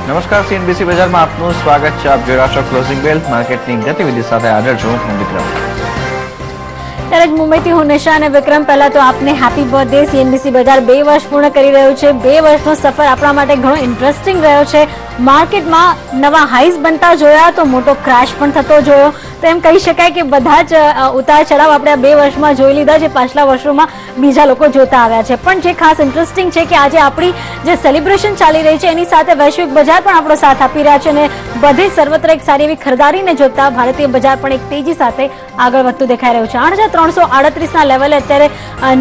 નમસ્કાર, સીએનબીસી બજારમાં આપનું સ્વાગત છે. આપ જોઈ રહ્યા છો ક્લોઝિંગ બેલ. માર્કેટની ગતિવિધિ સાથે હાજર છું હું વિક્રમ. ત્યારે મુંબઈથી હું નિશા અને વિક્રમ. પહેલા તો આપને હેપી બર્થડે. સીએનબીસી બજાર 2 વર્ષ પૂર્ણ કરી રહ્યું છે. 2 વર્ષનો સફર આપણા માટે ઘણો ઇન્ટરેસ્ટિંગ રહ્યો છે. માર્કેટમાં નવા હાઈઝ બનતા જોયા તો મોટો ક્રેશ પણ થતો જોયો. તો એમ કહી શકાય કે બધા જ ઉતાર ચઢાવ આપણે આ 2 વર્ષમાં જોઈ લીધા છે. પાછલા વર્ષોમાં બીજા લોકો જોતા આવ્યા છે. પણ જે ખાસ ઇન્ટરેસ્ટિંગ છે કે આજે આપણી જે સેલિબ્રેશન ચાલી રહી છે એની સાથે વૈશ્વિક બજાર પણ આપણો સાથ આપી રહ્યા છે અને બધે સર્વત્ર એક સારી એવી ખરીદારીને જોતા ભારતીય બજાર પણ એક તેજી સાથે આગળ વધતું દેખાઈ રહ્યું છે. 8,338ના લેવલે અત્યારે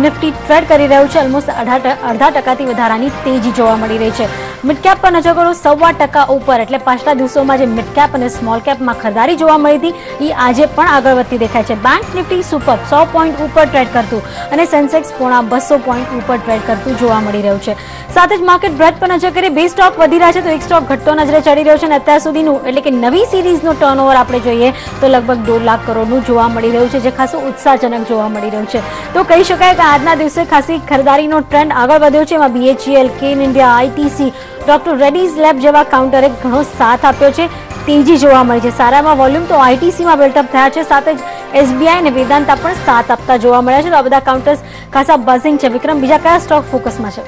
નિફ્ટી ટ્રેડ કરી રહ્યું છે. ઓલમોસ્ટ અડધા ટકાથી વધારાની તેજી જોવા મળી રહી છે. મિડકેપ પર નજર કરો 1.25% ઉપર, એટલે પાછલા દિવસોમાં જે મિડકેપ અને સ્મોલ કેપમાં ખરીદારી જોવા મળી હતી એ આજે પણ આગળ વધતી દેખાય છે. બેંક નિફ્ટી સુપર 100 પોઈન્ટ ઉપર ટ્રેડ કરતું અને સેન્સેક્સ પોણા 200 પોઈન્ટ ઉપર ટ્રેડ કરતું જોવા મળી રહ્યું છે. સાથે જ માર્કેટ બ્રેડ પર નજર કરીએ, 2 સ્ટોક વધી રહ્યા છે તો એક સ્ટોક ઘટતો નજરે ચડી રહ્યો છે અને અત્યાર સુધીનું એટલે કે નવી સિરીઝનું ટર્નઓવર આપણે જોઈએ તો લગભગ 1.5 લાખ કરોડનું જોવા મળી રહ્યું છે, જે ખાસું ઉત્સાહજનક જોવા મળી રહ્યું છે. તો કહી શકાય કે આજના દિવસે ખાસી ખરીદારીનો ટ્રેન્ડ આગળ વધ્યો છે. એમાં BHEL, can India, ITC, doctor Reddy's lab જેવા કાઉન્ટરે ઘણો સાથ આપ્યો છે. તેજી જોવા મળી છે. સારામાં વોલ્યુમ તો આઈટીસીમાં બિલ્ટઅપ થયા છે. સાથે જ એસબીઆઈ અને વેદાંતા પણ સાથ આપતા જોવા મળ્યા છે. તો આ બધા કાઉન્ટર્સ ખાસા બઝિંગ છે. વિક્રમ, બીજા કયા સ્ટોક ફોકસમાં છે?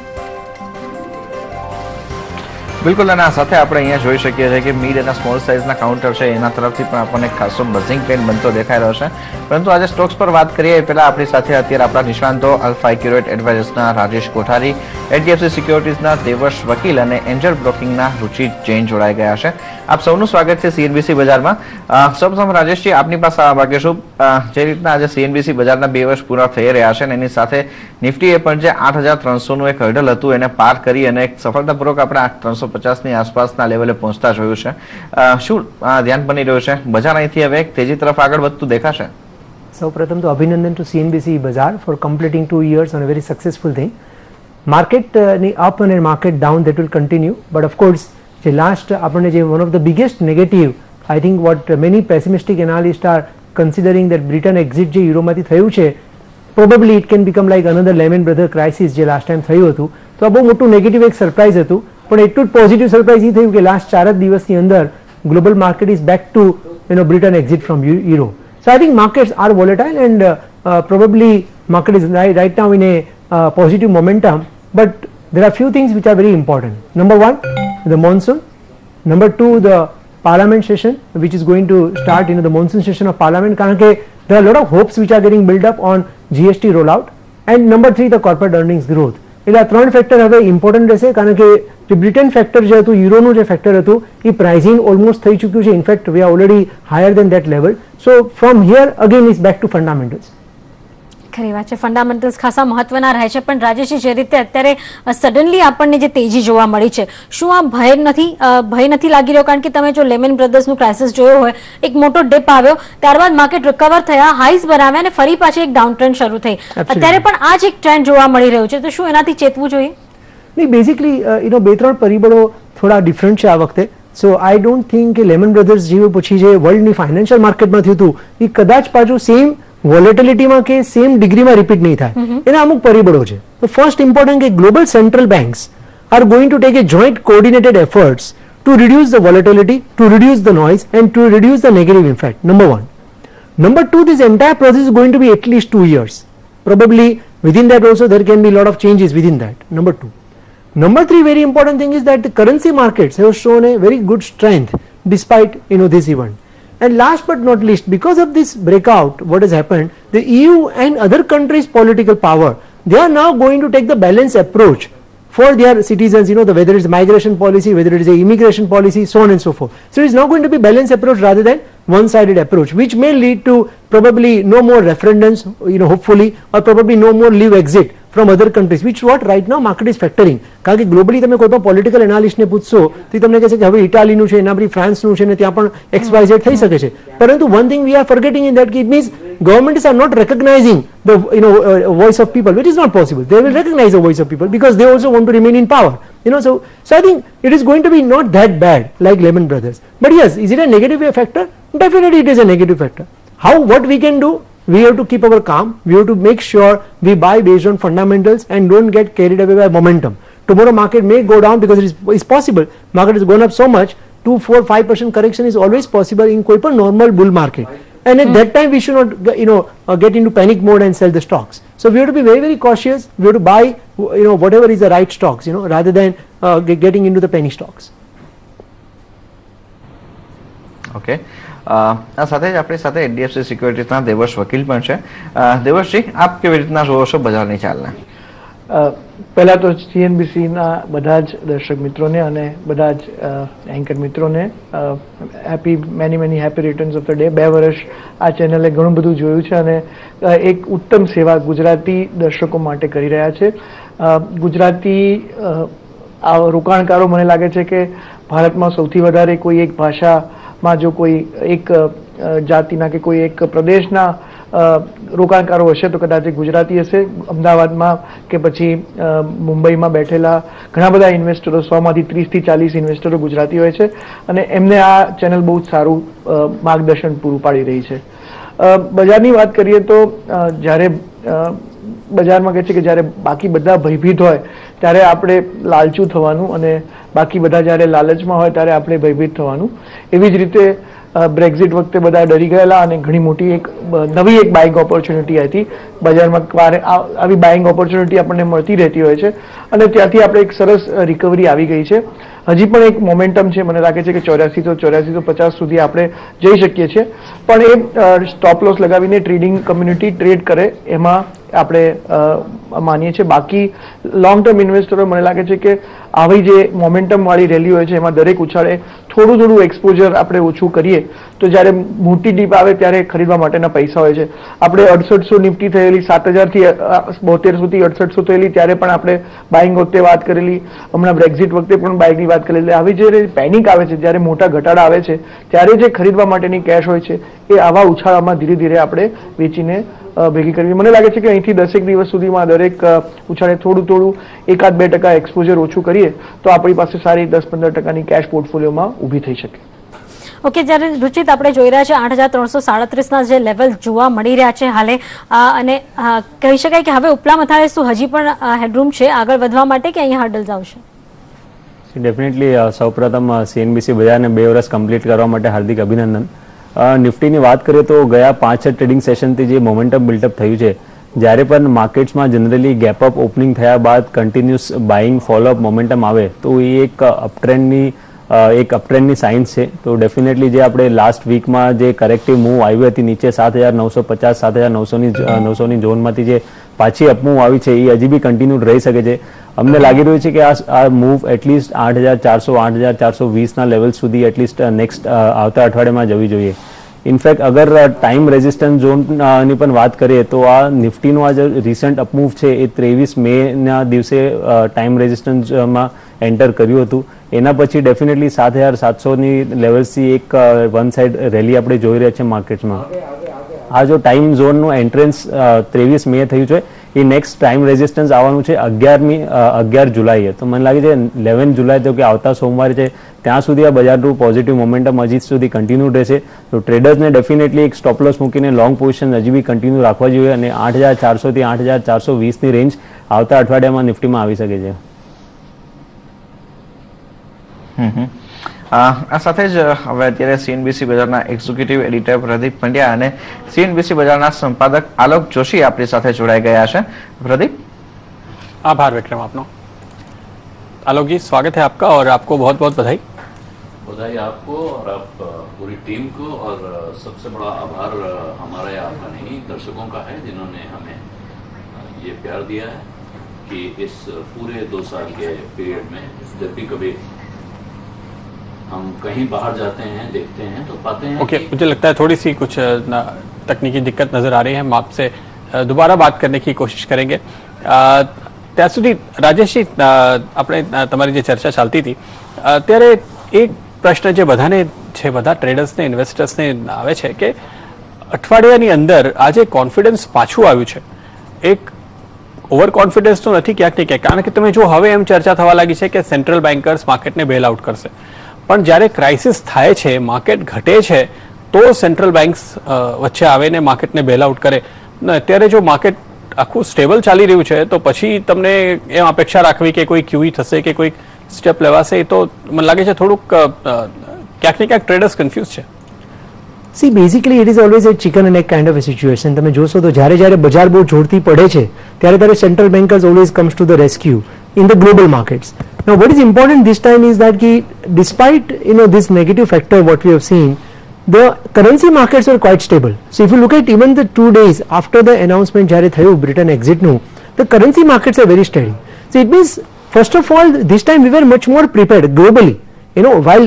બિલકુલ, અને આ સાથે આપણે અહીંયા જોઈ શકીએ છીએ કે મિડ અને સ્મોલ સાઇઝના કાઉન્ટર છે એના તરફથી પણ આપણને ખાસો બઝિંગ ટ્રેન્ડ બનતો દેખાઈ રહ્યો છે. પરંતુ આજે સ્ટોક્સ પર વાત કરીએ એ પહેલા આપણી સાથે અત્યારે આપણા નિષ્ણાંતો આલ્ફા એક્યુરેટ એડવાઇઝર્સના રાજેશ કોઠારી, HDFC સિક્યોરિટીઝના દેવર્ષ વકીલ અને એન્જલ બ્રોકિંગના રુચિ જૈન જોડાઈ ગયા છે. આપ સૌનું સ્વાગત છે સીએનબીસી બજારમાં. સૌપ્રથમ રાજેશજી, આપની પાસે આ ભાગ્યશુભ જે રીતના આજે સીએનબીસી બજારના 2 વર્ષ પૂરા થઈ રહ્યા છે અને એની સાથે નિફ્ટીએ પણ જે 8,300નું એક હર્ડલ હતું એને પાર કરી અને એક સફળતાપૂર્વક આપણે 8,350ની આસપાસના લેવલે પહોંચતા જોયું છે. શું ધ્યાન બની રહ્યું છે? બજાર અહીંથી હવે એક તેજી તરફ આગળ વધતું દેખાશે? સૌપ્રથમ તો અભિનંદન ટુ સીએનબીસી બજાર four completing 2 years on a very successful thing. Market up and market down, that will continue, but of course જે લાસ્ટ આપણને જે one of the biggest negative, I think what many pessimistic analysts are considering that Britain exit જે યુરોમાંથી થયું છે, probably it can become like another Lehman Brothers crisis જે last time થયું હતું. તો આ બહુ મોટું નેગેટિવ એક સરપ્રાઇઝ હતું, પણ એટલું જ પોઝિટિવ સરપ્રાઇઝ એ થયું કે લાસ્ટ 4 દિવસની અંદર global market is back two Britain exit from euro. So I think markets are volatile and probably market is right now in a positive momentum, but there are few things which are very important. Number 1, the monsoon. Number 2, the parliament session which is going to start, the monsoon session of parliament, કારણ કે there are a lot of hopes which are getting built up on GST rollout. And number 3, the corporate earnings growth. એટલે આ 3 factor હવે important રહેશે, કારણ કે જે Britain factor જે હતું, યુરોનું જે ફેક્ટર હતું એ પ્રાઇઝિંગ ઓલમોસ્ટ થઈ ચૂક્યું છે. In fact we are already higher than that level. So from here again is back to fundamentals. ખરી વાત છે, ફંડામેન્ટલ્સ ખાસા મહત્વના રહે છે. પણ રાજેશજી, જે રીતે અત્યારે સડનલી આપણને જે તેજી જોવા મળી છે, શું આ ભય નથી લાગી રહ્યો? કારણ કે તમે જો લેમન બ્રધર્સનું ક્રાઇસિસ જોયો હોય, એક મોટો ડિપ આવ્યો, ત્યારબાદ માર્કેટ રિકવર થયા, હાઈઝ બનાવ્યા અને ફરી પાછી એક ડાઉન ટ્રેન્ડ શરૂ થઈ. અત્યારે પણ આ જ એક ટ્રેન્ડ જોવા મળી રહ્યું છે, તો શું એનાથી ચેતવું જોઈએ? નહીં, બેઝિકલી 2-3 પરિબળો થોડા ડિફરન્ટ છે આ વખતે. સો આઈ ડોન્ટ થિંક કે લેમન બ્રધર્સ જેવું પછી જે વર્લ્ડની ફાઇનાન્શિયલ માર્કેટમાં થયું હતું એ કદાચ પાછું સેમ વોલેટિલિટીમાં કે સેમ ડિગ્રીમાં રિપીટ નહીં થાય. એના અમુક પરિબળો છે. તો ફર્સ્ટ ઇમ્પોર્ટન્ટ કે global central banks are going to take A joint coordinated efforts to reduce the volatility, to reduce the noise and to reduce the negative impact. Number 1. Number 2, this entire process is going to be at least 2 years. Probably within that also there can be a lot of changes within that. Number 2. Number 3, very important thing is that the currency markets have shown a very good strength despite this event. And last but not least, because of this breakout, what has happened, the EU and other countries' political power, they are now going to take the balanced approach for their citizens, whether it's migration policy, whether it is a immigration policy, so on and so forth. So it's now going to be balanced approach rather than one-sided approach, which may lead to probably no more referendums, hopefully, or probably no more leave exit from other countries, which what right now market is factoring. કારણ કે globally તમે કોઈ પણ political એનાલિસ્ટને પૂછશો તો તમને કહેશે કે હવે ઇટાલીનું છે, એના પછી ફ્રાન્સનું છે ને ત્યાં પણ XYZ થઈ શકે છે. પરંતુ one thing we are forgetting in that, it means governments are not recognizing the voice of people, which is not possible. They will recognize the voice of people because they also want to remain in power. So I think it is going to be not that bad like Lehman Brothers. But yes, is it a negative factor? Definitely it is a negative factor. What we can do? We have to keep our calm. We have to make sure we buy based on fundamentals and don't get carried away by momentum. tomorrow market may go down because it's possible. Market has gone up so much, 2, 4, 5% correction is always possible in koi par normal bull market. And at that time we should not get into panic mode and sell the stocks. So we have to be very, very cautious. We have to buy whatever is the right stocks, rather than getting into the penny stocks. Okay, આ સાથે જ આપણી સાથે HDFC સિક્યોરિટીઝના Devarsh વકીલ પણ છે. દેવર્ષજી, આપ કેવી રીતના જોવો છો બજારની ચાલને? પહેલા તો સીએનબીસીના બધા જ દર્શક મિત્રોને અને બધા જ એન્કર મિત્રોને many happy returns of the day. 2 વર્ષ આ ચેનલે ઘણું બધું જોયું છે અને એક ઉત્તમ સેવા ગુજરાતી દર્શકો માટે કરી રહ્યા છે. ગુજરાતી રોકાણકારો મને લાગે છે કે ભારતમાં સૌથી વધારે કોઈ એક ભાષામાં જો કોઈ એક જાતિના કે કોઈ એક પ્રદેશના રોકાણકારો હશે તો કદાચ ગુજરાતી હશે. અમદાવાદમાં કે પછી મુંબઈમાં બેઠેલા ઘણા બધા ઇન્વેસ્ટરો, 100માંથી 30 થી 40 ઇન્વેસ્ટરો ગુજરાતી હોય છે અને એમને આ ચેનલ બહુ જ સારું માર્ગદર્શન પૂરું પાડી રહી છે. બજારની વાત કરીએ તો જ્યારે બજારમાં કહે છે કે જ્યારે બાકી બધા ભયભીત હોય ત્યારે આપણે લાલચું થવાનું અને બાકી બધા જ્યારે લાલચમાં હોય ત્યારે આપણે ભયભીત થવાનું. એવી જ રીતે બ્રેક્ઝિટ વખતે બધા ડરી ગયેલા અને ઘણી મોટી નવી એક બાઇંગ ઓપોર્ચ્યુનિટી હતી બજારમાં. આવી બાઇંગ ઓપોર્ચ્યુનિટી આપણને મળતી રહેતી હોય છે અને ત્યાંથી આપણે એક સરસ રિકવરી આવી ગઈ છે. હજી પણ એક મોમેન્ટમ છે, મને લાગે છે કે 8450 સુધી આપણે જઈ શકીએ છીએ, પણ એ સ્ટોપ લોસ લગાવીને ટ્રેડિંગ કમ્યુનિટી ટ્રેડ કરે એમાં આપણે માનીએ છીએ. બાકી લોંગ ટર્મ ઇન્વેસ્ટરો મને લાગે છે કે આવી જે મોમેન્ટમ વાળી રેલી હોય છે એમાં દરેક ઉછાળે થોડું એક્સપોઝર આપણે ઓછું કરીએ તો જ્યારે મોટી ડીપ આવે ત્યારે ખરીદવા માટેના પૈસા હોય છે. આપણે 6800 નિફ્ટી થયેલી 7000 થી 7200 થી 6800 થયેલી ત્યારે પણ આપણે બાઇંગ વખતે વાત કરેલી, હમણાં બ્રેક્ઝિટ વખતે પણ બાઇંગની વાત કરેલી. આવી જે પેનિક આવે છે, જ્યારે મોટા ઘટાડા આવે છે ત્યારે જે ખરીદવા માટેની કેશ હોય છે એ આવા ઉછાળામાં ધીરે ધીરે આપણે વેચીને ભેગી કરવી. મને લાગે છે કે અહીંથી 10 દિવસ સુધીમાં દરેક ઉછાળે થોડું 1-2% એક્સપોઝર ઓછું કરીએ તો આપણી પાસે સારી 10-15% કેશ પોર્ટફોલિયોમાં ઊભી થઈ શકે. ઓકે, જ્યારે રુચિત આપણે જોઈ રહ્યા છે 8337ના જે લેવલ જોવા મળી રહ્યા છે હાલે, અને કહી શકાય કે હવે ઉપલા મથાળે શું હજી પણ હેડરૂમ છે આગળ વધવા માટે કે અહીંયા હર્ડલ્સ આવશે? ડેફિનેટલી સૌપ્રથમ સીએનબીસી બજારને 2 વર્ષ કમ્પ્લીટ કરવા માટે હાર્દિક અભિનંદન. નિફ્ટીની વાત કરીએ તો ગયા 5 ટ્રેડિંગ સેશનથી જે મોમેન્ટમ બિલ્ડઅપ થયું છે, જ્યારે પણ માર્કેટ્સમાં જનરલી ગેપ અપ ઓપનિંગ થયા બાદ કન્ટિન્યુઅસ બાઇંગ ફોલોઅપ મોમેન્ટમ આવે તો એ એક અપટ્રેન્ડની સાઇન્સ છે. તો ડેફિનેટલી જે આપણે લાસ્ટ વીકમાં જે કરેક્ટિવ મૂવ આવી હતી નીચે 7950 7900ની ઝોનમાંથી જે પાછી અપમૂવ આવી છે એ હજી બી કન્ટિન્યુ રહી શકે છે. અમને લાગી રહ્યું છે કે આ મૂવ એટલીસ્ટ 8400 8420ના લેવલ સુધી એટલીસ્ટ નેક્સ્ટ આવતા અઠવાડિયામાં જવી જોઈએ. ઇનફેક્ટ અગર ટાઈમ રેઝિસ્ટન્સ ઝોનની પણ વાત કરીએ તો આ નિફ્ટીનું આ જે રિસન્ટ અપમૂવ છે એ 23 મેના દિવસે ટાઈમ રેઝિસ્ટન્સમાં એન્ટર કર્યું હતું. એના પછી ડેફિનેટલી 7700ની લેવલ્સથી એક વન સાઇડ રેલી આપણે જોઈ રહ્યા છીએ માર્કેટમાં. આ જો ટાઈમ ઝોનનું એન્ટ્રન્સ 23 મે થયું છે એ નેક્સ્ટ ટાઈમ રેઝિસ્ટન્સ આવવાનું છે 11 જુલાઈએ. તો મને લાગે છે 11 જુલાઈ તો કે આવતા સોમવારે છે ત્યાં સુધી આ બજારનું પોઝિટિવ મોમેન્ટમ હજી સુધી કન્ટિન્યુ રહેશે. તો ટ્રેડર્સને ડેફિનેટલી એક સ્ટોપ લોસ મૂકીને લોંગ પોઝિશન હજી બી કન્ટિન્યુ રાખવા જોઈએ અને 8400 થી 8420ની રેન્જ આવતા અઠવાડિયામાં નિફ્ટીમાં આવી શકે છે. આ સાથે જ હવે અત્યારે સીએનબીસી બજારના એક્ઝિક્યુટિવ એડિટર પ્રદીપ પંડ્યા અને સીએનબીસી બજારના સંપાદક આલોક જોશી આપણી સાથે જોડાઈ ગયા છે. પ્રદीप, आभार विक्रम आपनो. आलोक जी, स्वागत है आपका और आपको बहुत बहुत बधाई. बधाई आपको और आप पूरी टीम को, और सबसे बड़ा आभार हमारा आपका नहीं दर्शकों का है जिन्होंने हमें ये प्यार दिया है कि इस पूरे 2 साल के पीरियड में जब भी कभी हम कहीं बाहर जाते हैं देखते हैं तो पाते हैं. ओके, मुझे लगता है थोड़ी सी कुछ तकनीकी दिक्कत नजर आ रही है. हम आपसे दोबारा बात करने की कोशिश करेंगे. ત્યાં સુધી રાજેશજી, આપણે તમારી જે ચર્ચા ચાલતી હતી ત્યારે એક પ્રશ્ન જે બધાને છે, બધા ટ્રેડર્સને ઇન્વેસ્ટર્સને આવે છે કે અઠવાડિયાની અંદર આ જે કોન્ફિડન્સ પાછું આવ્યું છે, એક ઓવર કોન્ફિડન્સ તો નથી ક્યાંક ને ક્યાંક, કારણ કે તમે જો હવે એમ ચર્ચા થવા લાગી છે કે સેન્ટ્રલ બેન્કર્સ માર્કેટને બેલ આઉટ કરશે, પણ જ્યારે ક્રાઇસિસ થાય છે, માર્કેટ ઘટે છે તો સેન્ટ્રલ બેન્ક્સ વચ્ચે આવીને માર્કેટને બેલ આઉટ કરે. અત્યારે જો માર્કેટ આખું સ્ટેબલ ચાલી રહ્યું છે તો પછી તમને એમ અપેક્ષા રાખવી કે કોઈ ક્યુઈ થશે કે કોઈ સ્ટેપ લેવાશે એ તો મને લાગે છે થોડુંક ક્યાંક ને ક્યાંક ટ્રેડર્સ કન્ફ્યુઝ છે. C basically it is always A chicken and egg kind of A situation. તમે જોશો તો જ્યારે બજાર બહુ જોરથી પડે છે ત્યારે central bankers always comes to the rescue in the global markets. Now what is important this time is that despite this negative factor what we have seen, the currency markets were quite stable. So if you look at even the 2 days after the announcement jare thayu Britain exit nu, the currency markets are very steady. So it means first of all this time we were much more prepared globally. While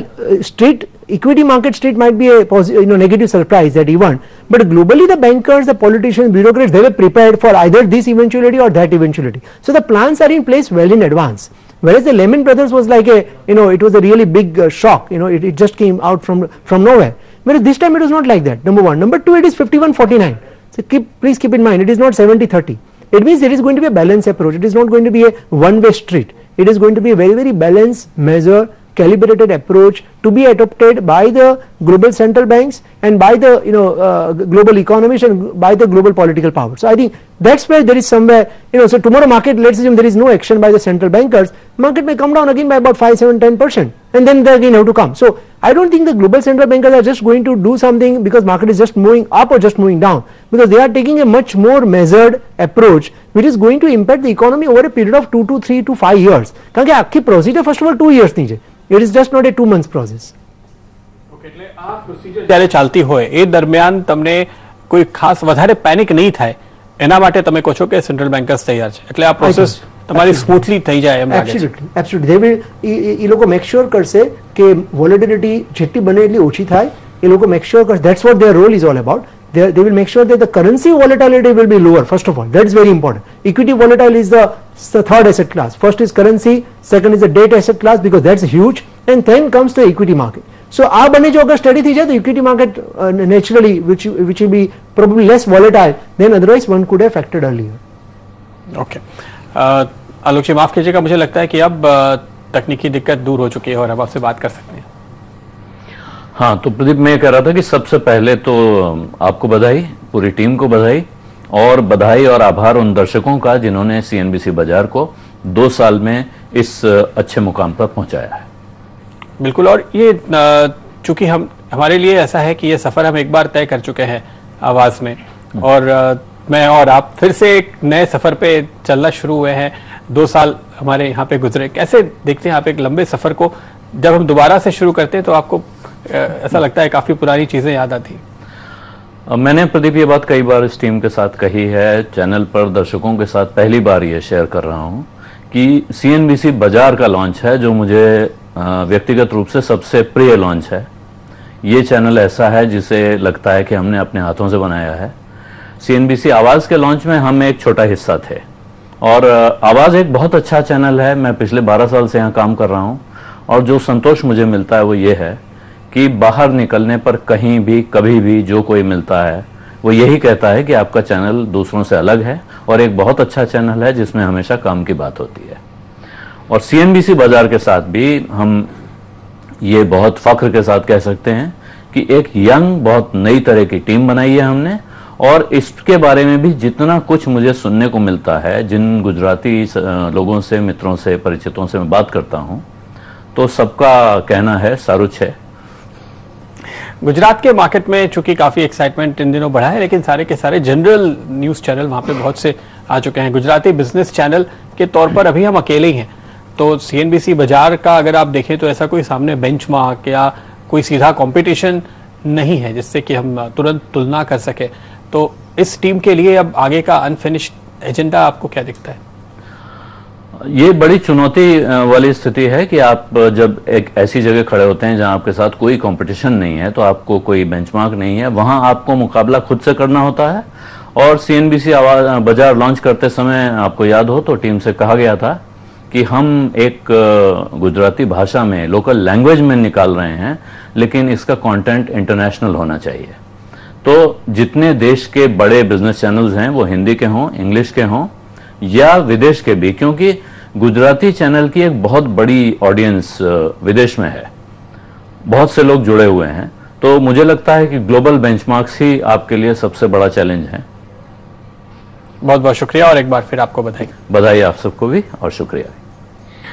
equity market street might be a negative surprise that even, but globally the bankers, the politicians, bureaucrats, they were prepared for either this eventuality or that eventuality. So the plans are in place well in advance. Whereas the Lehman Brothers was like it was a really big shock. It just came out from nowhere. Whereas this time it was not like that. Number one. Number two, it is 51-49. So please keep in mind, it is not 70-30. It means there is going to be a balanced approach. It is not going to be a one-way street. It is going to be a very, very balanced measure, calibrated approach to be adopted by the global central banks and by the global economies and by the global political power. So I think that's where there is somewhere so tomorrow market, let's assume there is no action by the central bankers, market may come down again by about 5, 7, 10% and then they again have to come. So I don't think the global central bankers are just going to do something because market is just moving up or just moving down, because they are taking a much more measured approach which is going to impact the economy over a period of 2 to 3 to 5 years. કારણ કે આખી procedure first of all 2 years ની છે. It is just not a 2 months process. એટલે આ procedure જ્યારે ચાલતી હોય એ દરમિયાન તમને કોઈ ખાસ વધારે પેનિક નહીં થાય એના માટે તમે કહો છો કે સેન્ટ્રલ બેન્કર્સ તૈયાર છે એટલે આ પ્રોસેસ તમારી સ્મૂથલી થઈ જાય એમ લાગે છે. Absolutely. They will એ લોકો મેક શ્યોર કરશે કે વોલેટિલિટી જેટલી બને એટલી ઓછી થાય. એ લોકો મેક શ્યોર કરશે, that's what their role is all about. They will make sure that the currency volatility will be lower. First of all, that is very important. Equity volatile is the third asset class. First is currency, second is the debt asset class because that's huge, and then comes the equity market. So આ બંને જો અગર study થઈ જાય તો equity market naturally which will be probably less volatile than otherwise one could have factored earlier. Okay. आलोक जी माफ कीजिएगा, मुझे लगता है कि अब तकनीकी दिक्कत दूर हो चुकी है और अब आपसे बात कर सकते हैं. हाँ, तो प्रदीप मैं कह रहा था कि सबसे पहले तो आपको बधाई, पूरी टीम को बधाई और आभार उन दर्शकों का जिन्होंने सीएनबीसी बाजार को 2 साल में इस अच्छे मुकाम पर पहुंचाया है. बिल्कुल, और ये चूंकि हमारे लिए ऐसा है कि ये सफर हम एक बार तय कर चुके हैं आवाज में और मैं और आप फिर से एक नए सफर पे चलना शुरू हुए हैं. 2 साल हमारे यहाँ पे गुजरे. कैसे देखते हैं आप एक लंबे सफर को? जब हम दोबारा से शुरू करते हैं तो आपको ऐसा लगता है काफी पुरानी चीजें याद आती? मैंने प्रदीप ये बात कई बार इस टीम के साथ कही है, चैनल पर दर्शकों के साथ पहली बार ये शेयर कर रहा हूं कि सीएनबीसी बाजार का लॉन्च है जो मुझे व्यक्तिगत रूप से सबसे प्रिय लॉन्च है. ये चैनल ऐसा है जिसे लगता है कि हमने अपने हाथों से बनाया है. सीएनबीसी आवाज के लॉन्च में हम एक छोटा हिस्सा थे और आवाज एक बहुत अच्छा चैनल है. मैं पिछले 12 साल से यहाँ काम कर रहा हूँ और जो संतोष मुझे मिलता है वो ये है कि बाहर निकलने पर कहीं भी कभी भी जो कोई मिलता है वो यही कहता है कि आपका चैनल दूसरों से अलग है और एक बहुत अच्छा चैनल है जिसमें हमेशा काम की बात होती है. और सीएनबीसी बाजार के साथ भी हम ये बहुत फख्र के साथ कह सकते हैं कि एक यंग बहुत नई तरह की टीम बनाई है हमने और इसके बारे में भी जितना कुछ मुझे सुनने को मिलता है, जिन गुजराती लोगों से, मित्रों से, परिचितों से मैं बात करता हूं तो सबका कहना है सारू छे. गुजरात के मार्केट में चूंकि काफी एक्साइटमेंट इन दिनों बढ़ा है लेकिन सारे के सारे जनरल न्यूज चैनल वहां पे बहुत से आ चुके हैं. गुजराती बिजनेस चैनल के तौर पर अभी हम अकेले ही हैं. तो सीएनबीसी बाजार का अगर आप देखें तो ऐसा कोई सामने बेंचमार्क या कोई सीधा कंपटीशन नहीं है जिससे कि हम तुरंत तुलना कर सके. तो इस टीम के लिए अब आगे का अनफिनिश्ड एजेंडा आपको क्या दिखता है? ये बड़ी चुनौती वाली स्थिति है कि आप जब एक ऐसी जगह खड़े होते हैं जहां आपके साथ कोई कंपटीशन नहीं है, तो आपको कोई बेंचमार्क नहीं है, वहां आपको मुकाबला खुद से करना होता है. और सीएनबीसी बाजार लॉन्च करते समय आपको याद हो तो टीम से कहा गया था कि हम एक गुजराती भाषा में, लोकल लैंग्वेज में निकाल रहे हैं लेकिन इसका कंटेंट इंटरनेशनल होना चाहिए. तो जितने देश के बड़े बिजनेस चैनल्स हैं वो हिंदी के हों, इंग्लिश के हों या विदेश के भी, क्योंकि गुजराती चैनल की एक बहुत बड़ी ऑडियंस विदेश में है, बहुत से लोग जुड़े हुए हैं. तो मुझे लगता है कि ग्लोबल बेंचमार्क्स ही आपके लिए सबसे बड़ा चैलेंज है. बहुत बहुत शुक्रिया और एक बार फिर आपको बधाई आप सबको भी और शुक्रिया।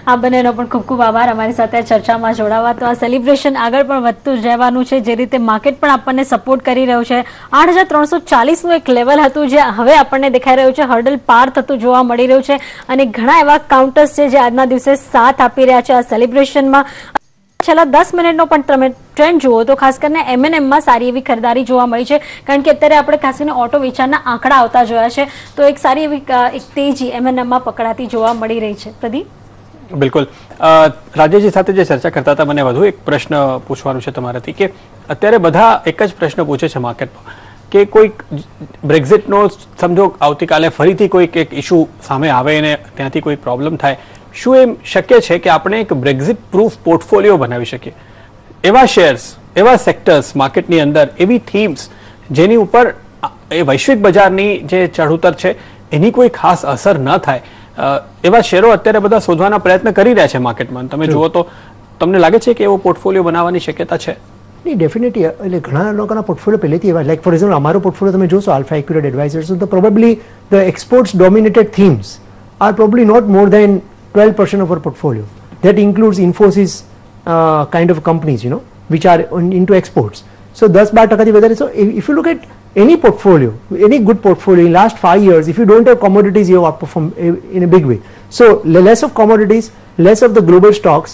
આ બંનેનો પણ ખૂબ ખૂબ આભાર અમારી સાથે ચર્ચામાં જોડાવા. તો આ સેલિબ્રેશન આગળ પણ વધતું જ રહેવાનું છે. જે રીતે માર્કેટ પણ આપણને સપોર્ટ કરી રહ્યું છે, 8,340નું એક લેવલ હતું જે હવે આપણને દેખાઈ રહ્યું છે હર્ડલ પાર થતું જોવા મળી રહ્યું છે અને ઘણા એવા કાઉન્ટર્સ છે જે આજના દિવસે સાથ આપી રહ્યા છે આ સેલિબ્રેશનમાં. છેલ્લા 10 મિનિટનો પણ તમે ટ્રેન્ડ જુઓ તો ખાસ કરીને M&Mમાં સારી એવી ખરીદારી જોવા મળી છે, કારણ કે અત્યારે આપણે ખાસ કરીને ઓટો વેચાણના આંકડા આવતા જોયા છે, તો એક સારી એવી એક તેજી M&Mમાં પકડાતી જોવા મળી રહી છે. પ્રદીપ, બિલકુલ. રાજેશજી સાથે જે ચર્ચા કરતા હતા, મને વધુ એક પ્રશ્ન પૂછવાનું છે તમારાથી કે અત્યારે બધા એક જ પ્રશ્ન પૂછે છે માર્કેટમાં કે કોઈક બ્રેક્ઝિટનો સમજો આવતીકાલે ફરીથી કોઈક એક ઇસ્યુ સામે આવે અને ત્યાંથી કોઈ પ્રોબ્લેમ થાય, શું એમ શક્ય છે કે આપણે એક બ્રેક્ઝિટ પ્રૂફ પોર્ટફોલિયો બનાવી શકીએ? એવા શેર્સ, એવા સેક્ટર્સ માર્કેટની અંદર, એવી થીમ્સ જેની ઉપર એ વૈશ્વિક બજારની જે ચઢઉતર છે એની કોઈ ખાસ અસર ન થાય, એવા શેરો અત્યારે બધા શોધવાના પ્રયત્ન કરી રહ્યા છે માર્કેટમાં. તમે જુઓ તો તમને લાગે છે કે એવો પોર્ટફોલિયો બનાવવાની શક્યતા છે? નહીં, ડેફિનેટલી. એટલે ઘણા લોકોના પોર્ટફોલિયો પહેલેથી એવા, લાઈક ફોર એક્ઝામ્પલ અમારો પોર્ટફોલિયો તમે જોશો આલ્ફા એક્યુરેટ એડવાઇઝર્સ, તો probably the exports dominated themes are probably not more than 12% of our portfolio. That includes Infosys kind of companies, which are into exports. So 10-12% વધારે. So if you look at any portfolio, any good portfolio in last 5 years, if you don't have commodities, you have outperformed in a big way. So less of commodities, less of the global stocks,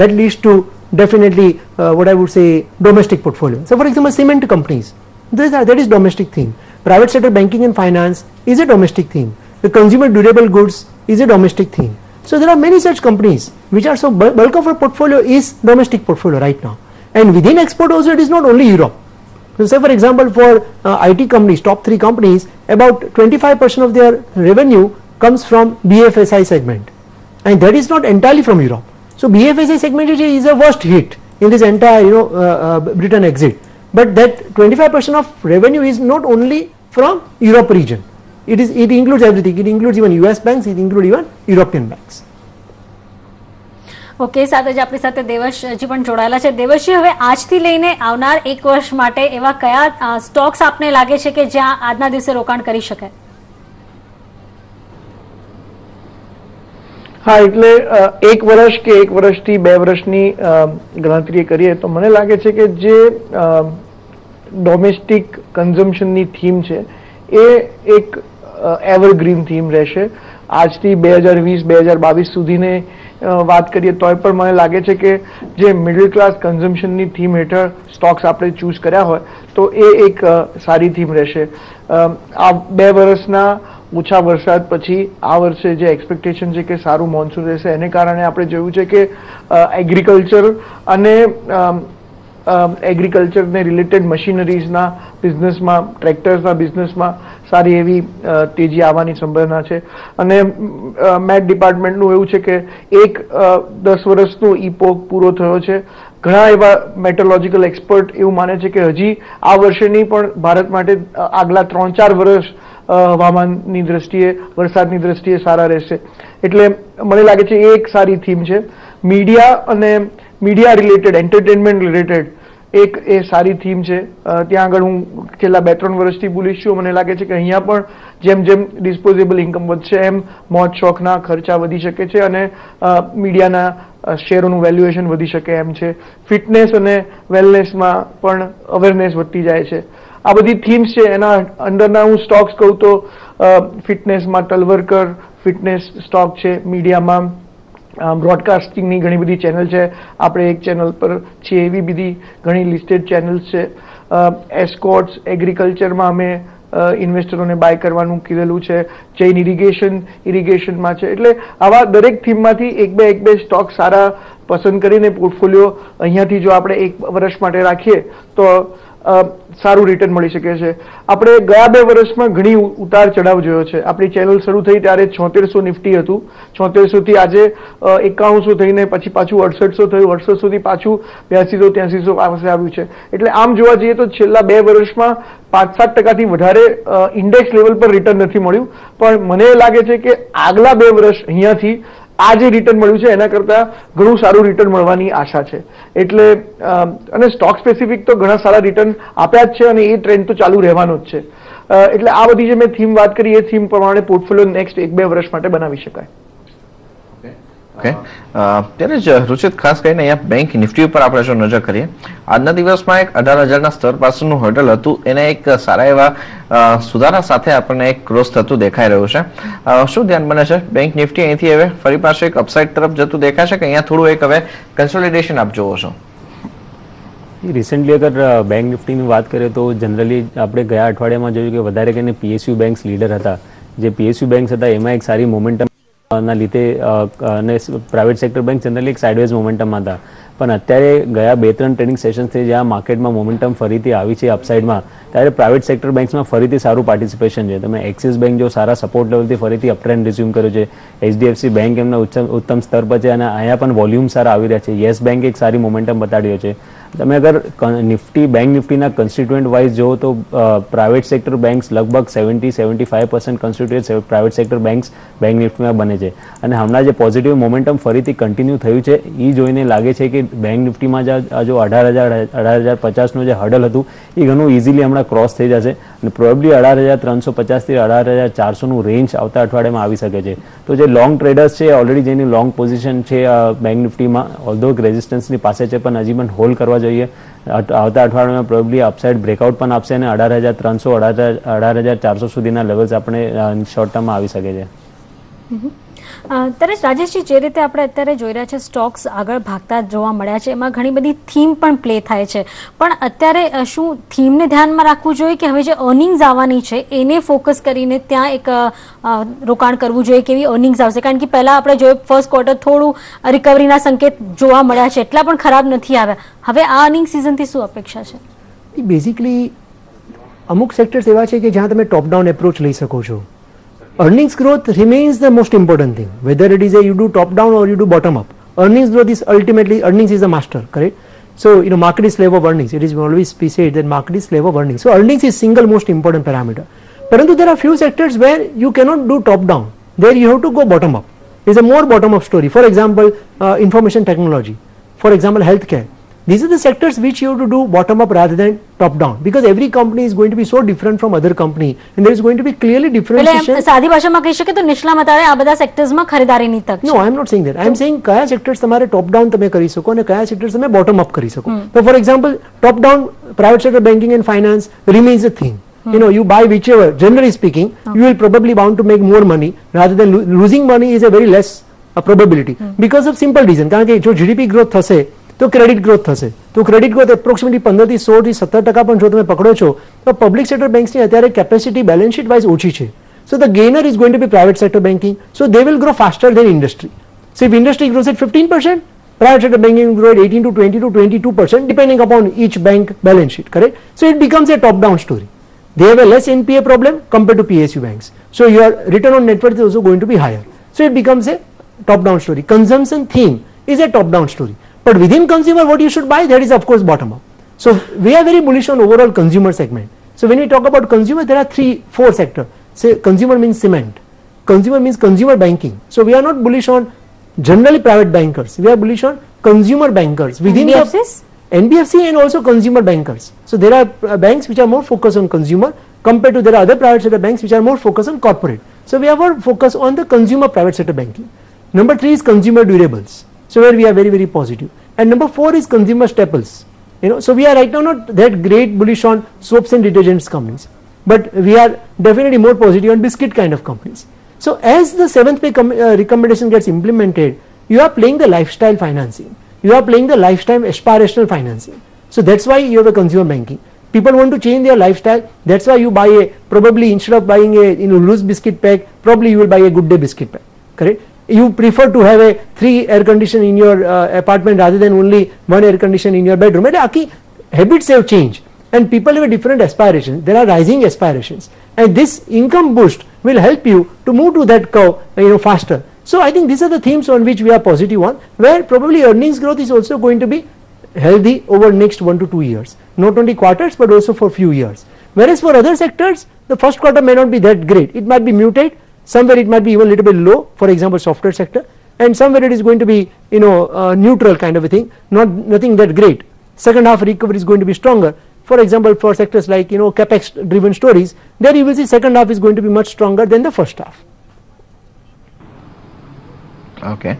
that leads to definitely what I would say domestic portfolio. So for example, cement companies, that is domestic theme. Private sector banking and finance is a domestic theme. The consumer durable goods is a domestic theme. So there are many such companies which are, so bulk of our portfolio is domestic portfolio right now, and within export also it is not only Europe. So say for example for IT companies, top 3 companies, about 25% of their revenue comes from BFSI segment, and that is not entirely from Europe. So BFSI segment is a worst hit in this entire Britain exit, but that 25% of revenue is not only from Europe region. It includes everything. It includes even US banks, it includes even European banks. Okay, સાથે જ આપણી સાથે દેવશજી પણ જોડાયેલા છે. દેવશજી, હવે આજથી લઈને આવનાર 1 વર્ષ માટે એવા કયા સ્ટોક્સ આપને લાગે છે કે જ્યાં આજના દિવસે રોકાણ કરી શકાય? હા, એટલે 1 વર્ષ કે 1 વર્ષથી 2 વર્ષની ગણતરી કરીએ તો મને લાગે છે કે જે ડોમેસ્ટિક કન્ઝમ્પશનની થીમ છે એ એક એવરગ્રીન થીમ રહેશે. આજથી 2020-2022 સુધીની વાત કરીએ તોય પણ મને લાગે છે કે જે મિડલ ક્લાસ કન્ઝમ્પશનની થીમ હેઠળ સ્ટોક્સ આપણે ચૂઝ કર્યા હોય તો એ એક સારી થીમ રહેશે. આ 2 વર્ષના ઓછા વરસાદ પછી આ વર્ષે જે એક્સપેક્ટેશન છે કે સારું મોન્સૂન રહેશે, એને કારણે આપણે જોયું છે કે એગ્રીકલ્ચર અને એગ્રીકલ્ચરને રિલેટેડ મશીનરીઝના બિઝનેસમાં, ટ્રેક્ટર્સના બિઝનેસમાં સારી એવી તેજી આવવાની સંભાવના છે. અને મેટ ડિપાર્ટમેન્ટનું એવું છે કે 10 વર્ષનો ઇપોક પૂરો થયો છે. ઘણા એવા મેટરોલોજીકલ એક્સપર્ટ એવું માને છે કે હજી આ વર્ષેની પણ ભારત માટે આગલા 3-4 વર્ષ હવામાનની દ્રષ્ટિએ, વરસાદની દ્રષ્ટિએ સારા રહેશે. એટલે મને લાગે છે એ એક સારી થીમ છે. મીડિયા અને મીડિયા રિલેટેડ, એન્ટરટેનમેન્ટ રિલેટેડ એ સારી થીમ છે. ત્યાં આગળ હું છેલ્લા 2-3 વર્ષથી બુલિશ છું. મને લાગે છે કે અહીંયા પણ જેમ જેમ ડિસ્પોઝેબલ ઇન્કમ વધશે એમ મોજ શોખના ખર્ચા વધી શકે છે અને મીડિયાના શેરોનું વેલ્યુએશન વધી શકે એમ છે. ફિટનેસ અને વેલનેસમાં પણ અવેરનેસ વધતી જાય છે. આ બધી થીમ્સ છે. એના અંડરના હું સ્ટોક્સ કહું તો ફિટનેસમાં તલવરકર ફિટનેસ સ્ટોક છે. મીડિયામાં બ્રોડકાસ્ટિંગની ઘણી બધી ચેનલ છે. આપણે એક ચેનલ પર છીએ એવી બધી ઘણી લિસ્ટેડ ચેનલ્સ છે. એસ્કોર્ટ્સ, એગ્રીકલ્ચરમાં અમે ઇન્વેસ્ટરોને બાય કરવાનું કીધેલું છે. જૈન ઇરિગેશનમાં છે. એટલે આવા દરેક થીમમાંથી એક બે સ્ટોક સારા પસંદ કરીને પોર્ટફોલિયો અહીંયાથી જો આપણે 1 વર્ષ માટે રાખીએ તો સારું રિટર્ન મળી શકે છે. આપણે ગયા 2 વર્ષમાં ઘણી ઉતાર ચઢાવ જોયો છે. આપણી ચેનલ શરૂ થઈ ત્યારે 7600 નિફ્ટી હતું. 7600 થી આજે 9100 થઈને પછી પાછું 6800 થયું. 6800 થી પાછું 8200-8300 પાસે આવ્યું છે. એટલે આમ જોવા જઈએ તો છેલ્લા 2 વર્ષમાં 5-7% વધારે ઇન્ડેક્સ લેવલ પર રિટર્ન નથી મળ્યું. પણ મને લાગે છે કે આગલા 2 વર્ષ અહીંયાથી આ જે રિટર્ન મળ્યું છે એના કરતા ઘણું સારું રિટર્ન મળવાની આશા છે. એટલે અને સ્ટોક સ્પેસિફિક તો ઘણા સારા રિટર્ન આપ્યા જ છે અને એ ટ્રેન્ડ તો ચાલુ રહેવાનો જ છે. એટલે આ બધી જે મેં થીમ વાત કરી એ થીમ પ્રમાણે પોર્ટફોલિયો નેક્સ્ટ 1-2 વર્ષ માટે બનાવી શકાય. ઓકે, ત્યારે જ રુચિત ખાસ કરીને અહીંયા બેંક નિફ્ટી ઉપર આપણે જો નજર કરીએ, આજના દિવસમાં એક 18,000ના સ્તર પાસેનું હર્ડલ હતું, એને એક સારા એવા સુધારા સાથે આપણને એક ક્રોસ થતું દેખાઈ રહ્યું છે. શું ધ્યાન બને છે બેંક નિફ્ટી અહીંથી હવે ફરી પાછું એક અપસાઇડ તરફ જતું દેખાય છે કે અહીંયા થોડું એક હવે કન્સોલિડેશન આપ જોવો છો? રિસેન્ટલી અગર બેંક નિફ્ટીની વાત કરીએ તો જનરલી આપણે ગયા અઠવાડિયામાં જોયું કે વધારે કરીને પીએસયુ બેંક્સ લીડર હતા. જે પીએસયુ બેંક્સ હતા એમાં એક સારી મોમેન્ટમ ના લીધે અને પ્રાઇવેટ સેક્ટર બેંક જનરલી એક સાઇડવેઝ મોમેન્ટમમાં હતા. પણ અત્યારે ગયા 2-3 ટ્રેડિંગ સેશન્સથી જ્યાં માર્કેટમાં મોમેન્ટમ ફરીથી આવી છે અપસાઇડમાં, ત્યારે પ્રાઇવેટ સેક્ટર બેંક્સમાં ફરીથી સારું પાર્ટિસિપેશન છે. તમે એક્સિસ બેંક જો સારા સપોર્ટ લેવલથી ફરીથી અપટ્રેન્ડ રિઝ્યુમ કર્યો છે, એચડીએફસી બેંક એમના ઉત્તમ સ્તર પર છે અને અહીંયા પણ વોલ્યુમ સારા આવી રહ્યા છે. યસ બેંક એક સારી મોમેન્ટમ બતાડ્યો છે. તમે અગર નિફ્ટી બેંક નિફ્ટીના કન્સ્ટિટ્યુઅન્ટ વાઇઝ જો તો પ્રાઇવેટ સેક્ટર બેંક્સ લગભગ 70-75% કન્સ્ટિટ્યુઅન્ટ પ્રાઇવેટ સેક્ટર બેંક્સ બેંક નિફ્ટીમાં બને છે. અને હમણાં જે પોઝિટિવ મોમેન્ટમ ફરીથી કન્ટિન્યુ થયું છે એ જોઈને લાગે છે કે બેંક નિફ્ટીમાં જો 18,050નું જે હર્ડલ હતું એ ઘણું ઇઝીલી હમણાં ક્રોસ થઈ જશે અને પ્રોબેબલી 18,350 થી 18,400નું રેન્જ આવતા અઠવાડિયામાં આવી શકે છે. તો જે લોંગ ટ્રેડર્સ છે ઓલરેડી જેની લોંગ પોઝિશન છે બેંક નિફ્ટીમાં, ઓલ્ધો રેઝિસ્ટન્સની પાસે છે પણ હજી પણ હોલ્ડ કરવા જોઈએ. આવતા અઠવાડિયામાં પ્રોબેબલી અપસાઇડ બ્રેકઆઉટ પણ આપશે અને 18,300 18,400 સુધીના લેવલ્સ આપણે શોર્ટ ટર્મમાં આવી શકે છે. ત્યારે રાજેશજી, જે રીતે આપણે અત્યારે જોઈ રહ્યા છે સ્ટોક્સ આગળ ભાગતા જોવા મળ્યા છે, એમાં ઘણી બધી થીમ પણ પ્લે થાય છે. પણ અત્યારે શું થીમને ધ્યાનમાં રાખવું જોઈએ કે હવે જે અર્નિંગ્સ આવવાની છે એને ફોકસ કરીને ત્યાં એક રોકાણ કરવું જોઈએ? કેવી અર્નિંગ્સ આવશે? કારણ કે પહેલા આપણે જોયું ફર્સ્ટ ક્વાર્ટર થોડું રિકવરીના સંકેત જોવા મળ્યા છે, એટલા પણ ખરાબ નથી આવ્યા. હવે આ અર્નિંગ સિઝનથી શું અપેક્ષા છે? બેઝિકલી અમુક સેક્ટર્સ એવા છે કે જ્યાં તમે ટોપ ડાઉન એપ્રોચ લઈ શકો છો. Earnings growth remains the most important thing, whether it is you do top down or you do bottom up. Earnings growth is ultimately, earnings is the master, correct? So market is slave of earnings. It is always be said that market is slave of earnings. So earnings is single most important parameter. પરંતુ there are few sectors where you cannot do top down. There you have to go bottom up. It's a more bottom up story. For example, information technology. For example, healthcare. These are the sectors which you have to do bottom up rather than top down, because every company is going to be so different from other company and there is going to be clearly differentiation. સાદી ભાષામાં કહી શકે તો નિચલા મતાળે આ બધા સેક્ટર્સમાં ખરીદારીની તક છે. No, I am not saying that. I am saying કયા સેક્ટર્સ તમારે ટોપ ડાઉન તમે કરી શકો અને કયા સેક્ટર્સ તમે બોટમ અપ કરી શકો. So for example, top down private sector banking and finance remains a thing. You buy whichever, generally speaking, you will probably bound to make more money rather than losing money is a very less probability because of simple reason. કારણ કે જો GDP growth થશે તો credit growth થશે. તો credit growth approximately 15 થી 16 થી 17% પણ જો તમે પકડો છો તો પબ્લિક સેક્ટર બેંક્સની અત્યારે કેપેસિટી બેલેન્સ શીટ વાઇઝ ઓછી છે. So the gainer is going to be private sector banking. So they will grow faster than industry. So if industry grows at 15%, private sector banking will grow at 18 to 20 to 22% depending upon each bank balance sheet, correct? So it becomes a top down story. They have a less NPA problem compared to PSU banks. So your return on net worth is also going to be higher. So it becomes a top down story. Consumption theme is a top down story. But within consumer, what you should buy, that is of course bottom up. So we are very bullish on overall consumer segment. So when we talk about consumer, there are 3-4 sectors. Say consumer means cement. Consumer means consumer banking. So we are not bullish on generally private bankers. We are bullish on consumer bankers within NBFCs? NBFC and also consumer bankers. So there are banks which are more focused on consumer compared to there are other private sector banks which are more focused on corporate. So we are more focused on the consumer private sector banking. Number 3 is consumer durables. So where we are very, very positive. And number 4 is consumer staples. So we are right now not that great bullish on soaps and detergents companies, but we are definitely more positive on biscuit kind of companies. So as the 7th pay recommendation gets implemented, you are playing the lifestyle financing. You are playing the lifetime aspirational financing. So that's why you have a consumer banking. People want to change their lifestyle. That's why you buy probably instead of buying a loose biscuit pack, probably you will buy a Good Day biscuit pack. Correct? You prefer to have a 3 air condition in your apartment rather than only 1 air condition in your bedroom. Habits have changed and people have a different aspirations. There are rising aspirations, and this income boost will help you to move to that curve faster. So I think these are the themes on which we are positive on, where probably earnings growth is also going to be healthy over next 1 to 2 years, not only quarters but also for few years. Whereas for other sectors, the first quarter may not be that great. It might be muted. Somewhere it might be even a little bit low, for example software sector, and somewhere it is going to be neutral kind of a thing, nothing that great. Second half recovery is going to be stronger. For example, for sectors like capex driven stories, there you will see second half is going to be much stronger than the first half. Okay,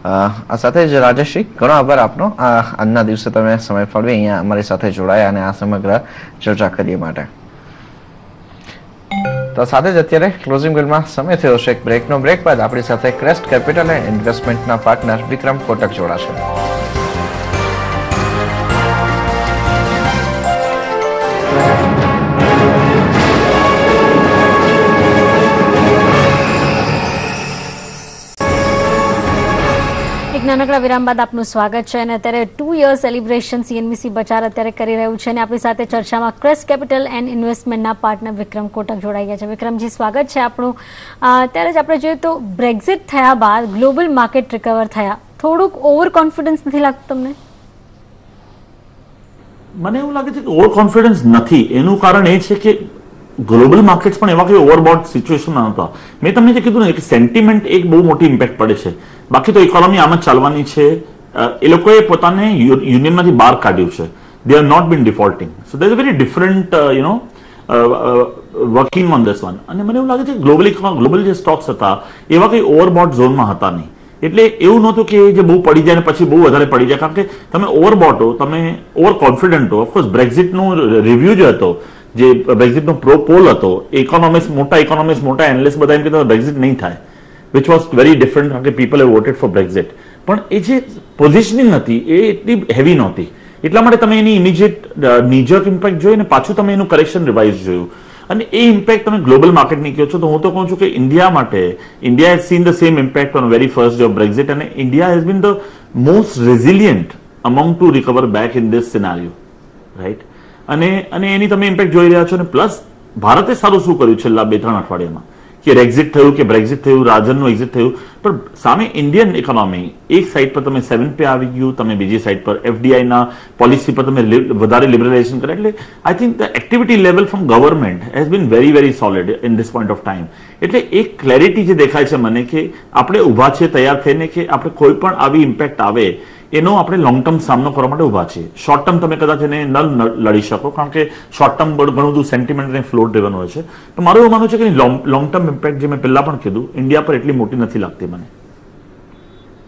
આ સાથે જ રાજેશજી ઘણો આભાર આપનો. આજના દિવસે તમે સમય ફાળવી અહીંયા અમારી સાથે જોડાયા અને આ સમગ્ર ચર્ચા કરી માટે. તો સાથે જ અત્યારે ક્લોઝિંગ બેલમાં સમય થયો છે એક બ્રેકનો. બ્રેક બાદ આપણી સાથે ક્રેસ્ટ કેપિટલ એન્ડ ઇન્વેસ્ટમેન્ટના પાર્ટનર વિક્રમ કોટક જોડાશે. નાનકડા વિરામ બાદ આપનું સ્વાગત છે અને અત્યારે 2 year સેલિબ્રેશન સીએનબીસી બજાર અત્યારે કરી રહ્યું છે અને આપણી સાથે ચર્ચામાં ક્રેસ્ટ કેપિટલ એન્ડ ઇન્વેસ્ટમેન્ટના પાર્ટનર વિક્રમ કોટક જોડાઈ ગયા છે. વિક્રમજી, સ્વાગત છે આપણું. અત્યારે જ આપણે જોઈએ તો બ્રેક્ઝિટ થયા બાદ ગ્લોબલ માર્કેટ રિકવર થયા, થોડુંક ઓવર કોન્ફિડન્સ નથી લાગતું તમને? મને એવું લાગે છે કે ઓવર કોન્ફિડન્સ નથી. એનું કારણ એ છે કે ગ્લોબલ માર્કેટ્સ પણ એવા કઈ ઓવરબોટ સિચ્યુએશનમાં નહોતા. મેં તમને જે કીધું ને કે સેન્ટિમેન્ટ એક બહુ મોટી ઇમ્પેક્ટ પડે છે, બાકી તો ઇકોનોમી આમ જ ચાલવાની છે. એ લોકોએ પોતાને યુનિયનમાંથી બહાર કાઢ્યું છે. They are not been defaulting. So there is a very different working on this one. અને મને એવું લાગે છે કે ગ્લોબલ જે સ્ટોક્સ હતા એવા કઈ ઓવરબોટ ઝોનમાં હતા નહીં. એટલે એવું નહોતું કે જે બહુ પડી જાય ને પછી બહુ વધારે પડી જાય, કારણ કે તમે ઓવરબોટ હો, તમે ઓવર કોન્ફિડન્ટ હો. ઓફકોર્સ બ્રેક્ઝિટનો રિવ્યુ જે હતો, જે બ્રેક્ઝિટનો પ્રો પોલ હતો, મોટા એનાલિસ્ટ બધા એમ કહેતા બ્રેક્ઝિટ નહીં થાય, which was very different કારણ કે people have voted for Brexit. પણ એ જે પોઝિશનિંગ હતી એ એટલી હેવી નહોતી. એટલા માટે તમે એની ઇમિડિયેટ નીજક ઇમ્પેક્ટ જોઈ ને પાછું તમે એનું કરેક્શન રિવાઇઝ જોયું અને એ ઇમ્પેક્ટ તમે ગ્લોબલ માર્કેટની કહો છો. તો હું તો કહું છું કે ઇન્ડિયા માટે India has seen the same impact on very first day of Brexit અને India has been the most resilient among to recover back in this scenario, right? અને એની તમે ઇમ્પેક્ટ જોઈ રહ્યા છો. અને પ્લસ ભારતે સારું શું કર્યું છેલ્લા 2-3 અઠવાડિયામાં કે એક્ઝિટ થયું કે બ્રેક્ઝિટ થયું, રાજનનું એક્ઝિટ થયું, પણ સામે ઇન્ડિયન ઇકોનોમી એક સાઈડ પર તમે 7P આવી ગયું, તમે બીજી સાઈડ પર FDI ના પોલિસી પર તમે વધારે લિબરલાઇઝેશન કરે. એટલે I think the activity level from government has been very very solid in this point of time. એટલે એક ક્લેરિટી જે દેખાય છે મને કે આપણે ઊભા છે તૈયાર થઈને કે આપણે કોઈ પણ આવી ઇમ્પેક્ટ આવે એનો આપણે લોંગ ટર્મ સામનો કરવા માટે ઊભા છીએ. શોર્ટ ટર્મ તમે કદાચ એને ન લડી શકો, કારણ કે શોર્ટ ટર્મ ઘણું બધું સેન્ટિમેન્ટ અને ફ્લો ડ્રિવન હોય છે. તો મારું એવું માનવું છે કે લોંગ ટર્મ ઇમ્પેક્ટ જે મેં પહેલા પણ કીધું ઇન્ડિયા પર એટલી મોટી નથી લાગતી મને,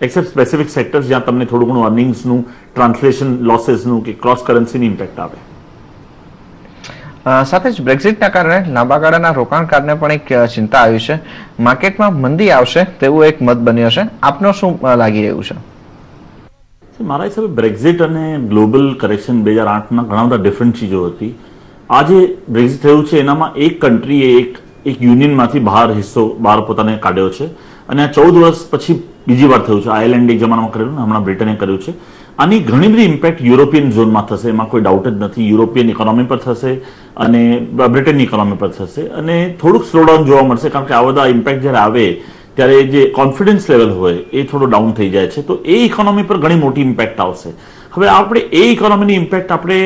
એક્સેપ્ટ સ્પેસિફિક સેક્ટર્સ જ્યાં તમને થોડું ઘણું અર્નિંગ્સનું, ટ્રાન્સલેશન લોસીસનું કે ક્રોસ કરન્સીની ઇમ્પેક્ટ આવે. સાથે જ બ્રેક્ઝિટના કારણે લાંબા ગાળાના રોકાણકારને પણ એક ચિંતા આવી છે. માર્કેટમાં મંદી આવશે તેવું એક મત બન્યો છે. આપનો શું લાગી રહ્યું છે? મારા હિસાબે બ્રેક્ઝિટ અને ગ્લોબલ કરેક્શન 2008ના ઘણા બધા ડિફરન્ટ ચીજો હતી. આ જે બ્રેક્ઝિટ થયું છે એનામાં એક કન્ટ્રીએ એક યુનિયનમાંથી બહાર પોતાને કાઢ્યો છે અને આ 14 વર્ષ પછી બીજી વાર થયું છે. આયર્લેન્ડ એક જમાનામાં કરેલું ને હમણાં બ્રિટને કર્યું છે. આની ઘણી બધી ઇમ્પેક્ટ યુરોપિયન ઝોનમાં થશે, એમાં કોઈ ડાઉટ જ નથી. યુરોપિયન ઇકોનોમી પર થશે અને બ્રિટનની ઇકોનોમી પર થશે અને થોડુંક સ્લોડાઉન જોવા મળશે, કારણ કે આ બધા ઇમ્પેક્ટ જ્યારે આવે ત્યારે જે કોન્ફિડન્સ લેવલ હોય એ થોડો ડાઉન થઈ જાય છે. તો એ ઇકોનોમી પર ઘણી મોટી ઇમ્પેક્ટ આવશે. હવે આપણે એ ઇકોનોમીની ઇમ્પેક્ટ આપણે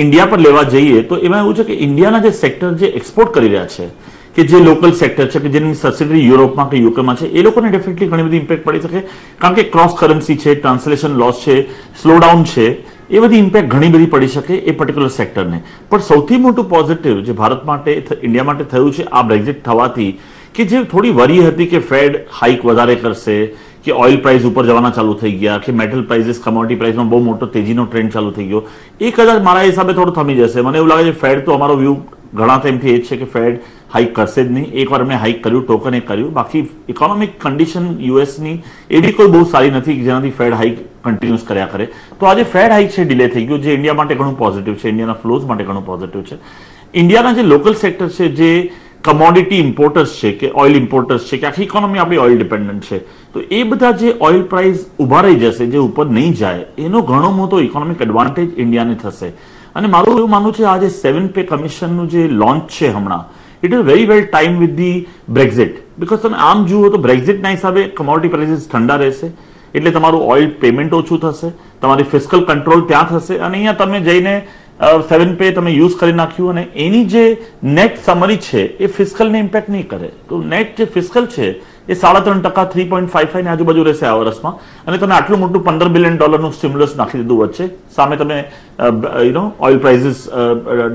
ઇન્ડિયા પર લેવા જઈએ તો એમાં એવું છે કે ઇન્ડિયાના જે સેક્ટર જે એક્સપોર્ટ કરી રહ્યા છે, કે જે લોકલ સેક્ટર છે, કે જેની સબસિડરી યુરોપમાં કે યુકેમાં છે, એ લોકોને ડેફિનેટલી ઘણી બધી ઇમ્પેક્ટ પડી શકે, કારણ કે ક્રોસ કરન્સી છે, ટ્રાન્સલેશન લોસ છે, સ્લોડાઉન છે, એ બધી ઇમ્પેક્ટ ઘણી બધી પડી શકે એ પર્ટિક્યુલર સેક્ટરને. પણ સૌથી મોટું પોઝિટિવ જે ભારત માટે, ઇન્ડિયા માટે થયું છે આ બ્રેક્ઝિટ થવાથી, કે જે થોડી વરી હતી કે ફેડ હાઇક વધારે કરશે, કે ઓઇલ પ્રાઇસ ઉપર જવાના ચાલુ થઈ ગયા, કે મેટલ પ્રાઇસીસ, કમોડિટી પ્રાઇસમાં બહુ મોટો તેજીનો ટ્રેન્ડ ચાલુ થઈ ગયો, એ કદાચ મારા હિસાબે થોડું થમી જશે. મને એવું લાગે છે ફેડ તો અમારો વ્યૂ ઘણા ટાઈમથી એ જ છે કે ફેડ હાઇક કરશે જ નહીં. એકવાર એમણે હાઇક કર્યું, ટોકને કર્યું, બાકી ઇકોનોમિક કન્ડિશન યુએસની એવી કોઈ બહુ સારી નથી જેનાથી ફેડ હાઇક કન્ટિન્યુઅસ કર્યા કરે. તો આજે ફેડ હાઇક છે ડિલે થઈ ગયું, જે ઇન્ડિયા માટે ઘણું પોઝિટિવ છે, ઇન્ડિયાના ફ્લોઝ માટે ઘણું પોઝિટિવ છે. ઇન્ડિયાના જે લોકલ સેક્ટર છે, જે કમોડિટી ઇમ્પોર્ટર્સ છે કે ઓઇલ ઇમ્પોર્ટર્સ છે, કે આખી ઇકોનોમી આપણી ઓઇલ ડિપેન્ડન્ટ છે, તો એ બધા જે ઓઇલ પ્રાઇસ ઉભા રહી જશે, જે ઉપર નહીં જાય, એનો ઘણો મોટો ઇકોનોમિક એડવાન્ટેજ ઇન્ડિયાને થશે. અને મારું એવું માનવું છે આ જે 7P કમિશનનું જે લોન્ચ છે હમણાં, it is very well time with the Brexit. Because તમે આમ જુઓ તો બ્રેક્ઝિટના હિસાબે કમોડિટી પ્રાઇસીસ ઠંડા રહેશે, એટલે તમારું ઓઇલ પેમેન્ટ ઓછું થશે, તમારી ફિસ્કલ કંટ્રોલ ત્યાં થશે, અને અહીંયા તમે જઈને 7P તમે યુઝ કરી નાખ્યું અને એની જે નેટ સમરી છે એ ફિસ્કલને ઇમ્પેક્ટ નહીં કરે. તો નેટ જે ફિસ્કલ છે એ 3.5% 3.55 ની આજુબાજુ રહેશે આ વર્ષમાં. અને તમે આટલું મોટું $15 બિલિયન સ્ટિમ્યુલસ નાખી દીધું વચ્ચે, સામે તમે ઓઇલ પ્રાઇસીસ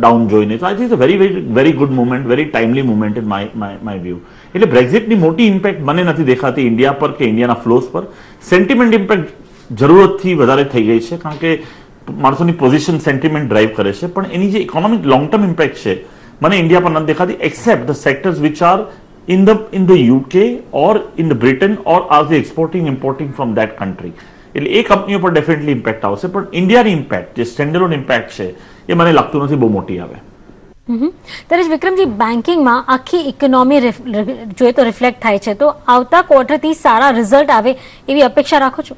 ડાઉન જોઈને. તો I think very very very good movement, very timely movement in my view. એટલે બ્રેક્ઝિટની મોટી ઇમ્પેક્ટ મને નથી દેખાતી ઇન્ડિયા પર કે ઇન્ડિયાના ફ્લોઝ પર. સેન્ટિમેન્ટ ઇમ્પેક્ટ જરૂરતથી વધારે થઈ ગઈ છે, કારણ કે માણસોની પોઝિશન સેન્ટિમેન્ટ ડ્રાઈવ કરે છે, પણ એની જે ઇકોનોમિક લોંગ ટર્મ ઇમ્પેક્ટ છે મને ઇન્ડિયા પર નથી દેખાતી, accept the sectors which are in the UK or in the Britain, or are they exporting importing from that country. એટલે એ કંપનીઓ પર ડેફિનેટલી ઇમ્પેક્ટ આવશે, પણ ઇન્ડિયાની ઇમ્પેક્ટ જે સ્ટેન્ડર્ડ ઇમ્પેક્ટ છે એ મને લાગતું નથી બહુ મોટી આવે. ત્યારે વિક્રમજી, બેન્કિંગમાં આખી ઇકોનોમી જોઈએ તો રિફ્લેક્ટ થાય છે, તો આવતા ક્વાર્ટરથી સારા રિઝલ્ટ આવે એવી અપેક્ષા રાખો છો?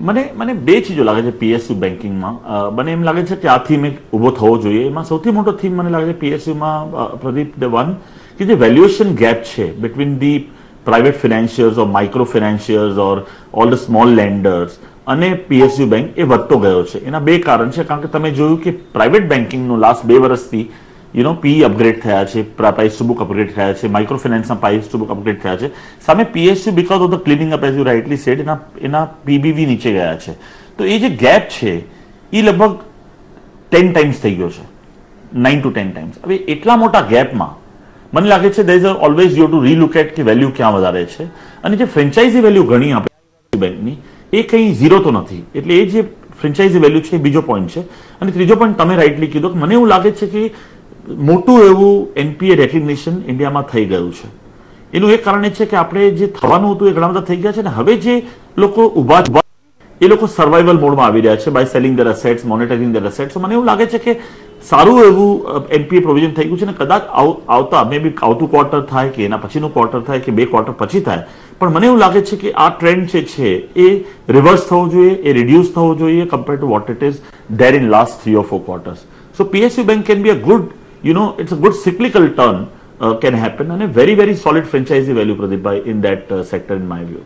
મને બે ચીજો લાગે છે પીએસયુ બેન્કિંગમાં. મને એમ લાગે છે કે આ થીમ એક ઉભો થવો જોઈએ. એમાં સૌથી મોટો થીમ મને લાગે છે પીએસયુમાં, પ્રદીપ, ધ વન કે જે વેલ્યુએશન ગેપ છે between the private financiers or micro financiers or all the small lenders અને પીએસયુ બેંક એ વધતો ગયો છે. એના બે કારણ છે, કારણ કે તમે જોયું કે પ્રાઇવેટ બેન્કિંગનું લાસ્ટ 2 વર્ષથી પી અપગ્રેડ થયા છે, પ્રાઇસ ટુ બુક અપગ્રેડ થયા છે, માઇક્રો ફિનાન્સના પ્રાઇસ ટુ બુક અપગ્રેડ થયા છે. સામે PSU because of the cleaning up, as you rightly said, એના પીબીવી નીચે ગયા છે. તો એ જે ગેપ છે એ લગભગ 10 ટાઈમ્સ થઈ ગયો છે, 9 to 10 ટાઈમ્સ. હવે એટલા મોટા ગેપમાં મને લાગે છે there is always you have to relook at કે વેલ્યુ ક્યાં વધારે છે. અને જે ફ્રેન્ચાઇઝી વેલ્યુ ઘણી આપે બેંકની એ કંઈ ઝીરો તો નથી. એટલે એ જે ફ્રેન્ચાઇઝી વેલ્યુ છે એ બીજો પોઈન્ટ છે. અને ત્રીજો પોઈન્ટ તમે રાઇટલી કીધો કે મને એવું લાગે છે કે મોટું એવું એનપીએ રેકગ્નિશન ઇન્ડિયામાં થઈ ગયું છે. એનું એક કારણ એ છે કે આપણે જે થવાનું હતું એ ઘણા બધા થઈ ગયા છે, ને હવે જે લોકો ઉભા એ લોકો સર્વાઈવલ મોડમાં આવી રહ્યા છે by selling their assets, monetising their assets. મને એવું લાગે છે કે સારું એવું એનપીએ પ્રોવિઝન થઈ ગયું છે, ને કદાચ આવતા મે બી આવતું ક્વાર્ટર થાય કે એના પછીનું ક્વાર્ટર થાય કે 2 ક્વાર્ટર પછી થાય, પણ મને એવું લાગે છે કે આ ટ્રેન્ડ જે છે એ રિવર્સ થવું જોઈએ, એ રિડ્યુસ થવું જોઈએ compared to what it is there in last 3 or 4 quarters. So PSU bank can be a good, it's a good cyclical turn can happen, and a very very solid franchisee value, Pradeepbhai, in that sector in my view.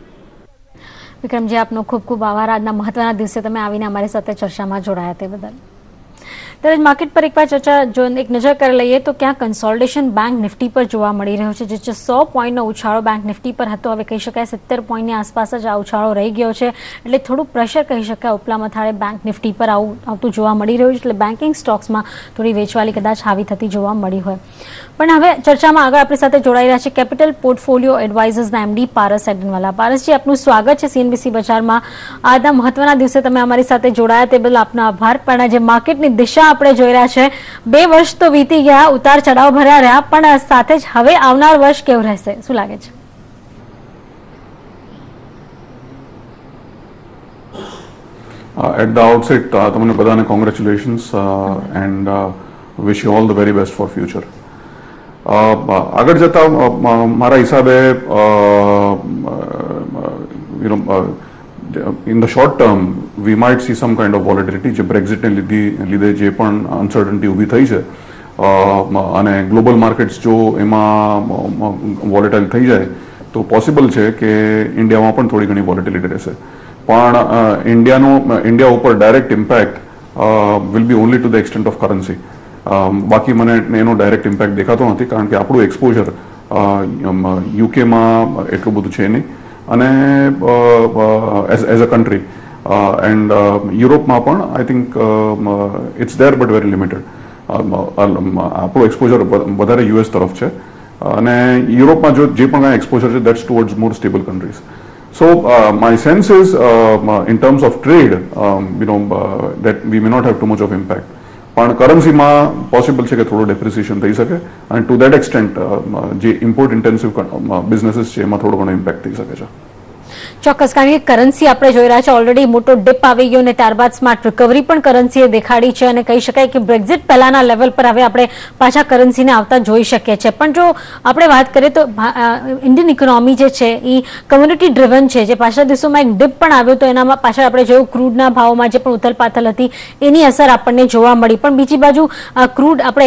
Vikramji, આપનો ખૂબ ખૂબ આભાર. આજના મહત્વના દિવસે તમે આવીને અમારી સાથે ચર્ચામાં જોડાયા તે બદલ. ત્યારે માર્કેટ પર એકવાર ચર્ચા જો એક નજર કરી લઈએ તો ક્યાં કન્સોલિડેશન બેંક નિફ્ટી પર જોવા મળી રહ્યો છે, જે 100 પોઈન્ટનો ઉછાળો બેંક નિફ્ટી પર હતો, હવે કહી શકાય 70 પોઈન્ટની આસપાસ જ આ ઉછાળો રહી ગયો છે. એટલે થોડું પ્રેશર કહી શકાય ઉપલા મથાળે બેંક નિફ્ટી પર આવતું જોવા મળી રહ્યું છે. એટલે બેન્કિંગ સ્ટોક્સમાં થોડી વેચવાલી કદાચ હાવી થતી જોવા મળી હોય. પણ હવે ચર્ચામાં આગળ આપણી સાથે જોડાઈ રહ્યા છે કેપિટલ પોર્ટફોલિયો એડવાઇઝર્સના એમડી પારસ એડનવાલા. પારસજી, આપનું સ્વાગત છે સીએનબીસી બજારમાં. આજના મહત્વના દિવસે તમે અમારી સાથે જોડાયા તે બદલ આપનો આભાર. પણ જે માર્કેટની દિશા આપણે જોઈ રહ્યા છે, 2 વર્ષ તો વીતી ગયા, ઉતાર ચઢાવ ભર્યા રહ્યા, પણ સાથે જ હવે આવનાર વર્ષ કેવું રહેશે, શું લાગે છે? At the outset, તમને બધાને congratulations and wish you all the very best for future. આગળ જતા મારા હિસાબે in the short term we might see some kind of volatility. જે બ્રેક્ઝિટને લીધે જે પણ અનસર્ટનિટી ઊભી થઈ છે અને ગ્લોબલ માર્કેટ્સ જો એમાં વોલેટાઇલ થઈ જાય તો પોસિબલ છે કે ઇન્ડિયામાં પણ થોડી ઘણી વોલેટિલિટી રહેશે. પણ ઇન્ડિયા ઉપર direct impact will be only to the extent of currency. બાકી મને એનો ડાયરેક્ટ ઇમ્પેક્ટ દેખાતો નથી, કારણ કે આપણું એક્સપોઝર યુકેમાં એટલું બધું છે નહીં, અને એઝ અ કન્ટ્રી એન્ડ યુરોપમાં પણ I think it's there but very limited. આપણું એક્સપોઝર વધારે યુએસ તરફ છે, અને યુરોપમાં જે પણ કાંઈ એક્સપોઝર છે that's towards more stable countries. So my sense is in terms of trade, that we may not have too much of impact. પણ કરન્સીમાં પોસિબલ છે કે થોડું ડેપ્રિસિએશન થઈ શકે, અને ટુ દેટ એક્સટેન્ટ જે ઇમ્પોર્ટ ઇન્ટેન્સિવ બિઝનેસીસ છે એમાં થોડો ઘણો ઇમ્પેક્ટ થઈ શકે છે. ચોક્કસ, કારણ કે કરન્સી આપણે જોઈ રહ્યા છે ઓલરેડી મોટો ડિપ આવી ગયો, અને ત્યારબાદ સ્માર્ટ રિકવરી પણ કરન્સીએ દેખાડી છે, અને કહી શકાય કે બ્રેક્ઝિટ પહેલાના લેવલ પર હવે આપણે પાછા કરન્સીને આવતા જોઈ શકીએ છીએ. પણ જો આપણે વાત કરીએ તો ઇન્ડિયન ઇકોનોમી જે છે એ કમ્યુનિટી ડ્રિવન છે. જે પાછલા દિવસોમાં એક ડિપ પણ આવ્યો તો એનામાં પાછળ આપણે જોયું ક્રૂડના ભાવમાં જે પણ ઉથલપાથલ હતી એની અસર આપણને જોવા મળી. પણ બીજી બાજુ ક્રૂડ આપણે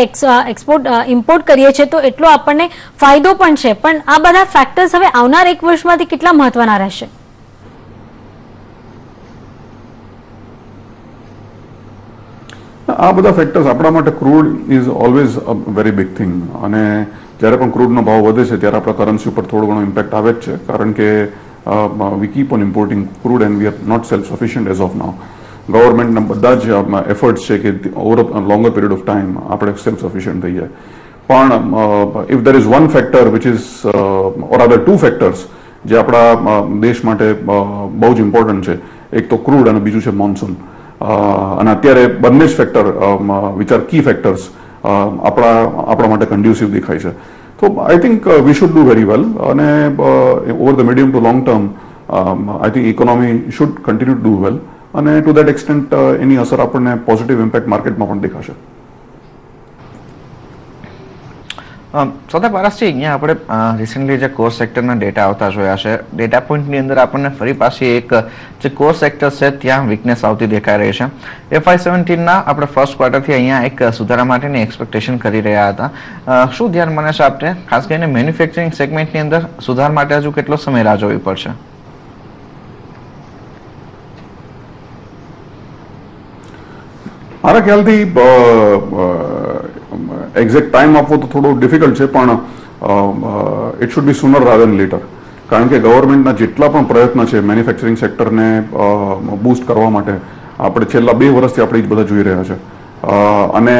ઇમ્પોર્ટ કરીએ છીએ તો એટલો આપણને ફાયદો પણ છે. પણ આ બધા ફેક્ટર્સ હવે આવનાર 1 વર્ષમાંથી કેટલા મહત્વના રહેશે? આ બધા ફેક્ટર્સ આપણા માટે crude is always a very big thing, અને જ્યારે પણ ક્રૂડનો ભાવ વધે છે ત્યારે આપણા કરન્સી ઉપર થોડો ઘણો ઇમ્પેક્ટ આવે જ છે, કારણ કે we keep on importing crude and we are not self sufficient as of now. ગવર્મેન્ટના બધા જ એફર્ટ્સ છે કે over longer period of time આપણે સેલ્ફ સફિશિયન્ટ થઈ જાય. પણ if there is one factor which is or other two factors જે આપણા દેશ માટે બહુ જ ઇમ્પોર્ટન્ટ છે, એક તો ક્રૂડ અને બીજું છે મોન્સૂન. અને અત્યારે બંને જ factor which are key factors આપણા માટે કન્ડ્યુસિવ દેખાય છે. તો I think we should do very well, અને over the medium to long term I think economy should continue to do well, અને ટુ દેટ એક્સટેન્ટ એની અસર આપણને પોઝિટિવ ઇમ્પેક્ટ માર્કેટમાં પણ દેખાશે. સાથે પારસજી, અહીંયા આપણે રિસેન્ટલી જે કોર સેક્ટરના ડેટા આવતા જોયા છે, ડેટા પોઈન્ટની અંદર આપણને ફરી પાછી એક જે કોર સેક્ટર છે ત્યાં વીકનેસ આવતી દેખાઈ રહી છે. FY17ના આપણે ફર્સ્ટ ક્વાર્ટરથી અહીંયા એક સુધારા માટેની એક્સપેક્ટેશન કરી રહ્યા હતા. શું ધ્યાન મને છે આપણે, ખાસ કરીને મેન્યુફેક્ચરિંગ સેગમેન્ટની અંદર સુધાર માટે હજુ કેટલો સમય રાહ જોવી પડશે? મારા ખ્યાલથી એક્ઝેક્ટ ટાઈમ આપવો તો થોડો ડિફિકલ્ટ છે, પણ it should be sooner rather then letter. કારણ કે ગવર્મેન્ટના જેટલા પણ પ્રયત્ન છે મેન્યુફેક્ચરિંગ સેક્ટરને બૂસ્ટ કરવા માટે, આપણે છેલ્લા 2 વર્ષથી આપણે જ બધા જોઈ રહ્યા છે, અને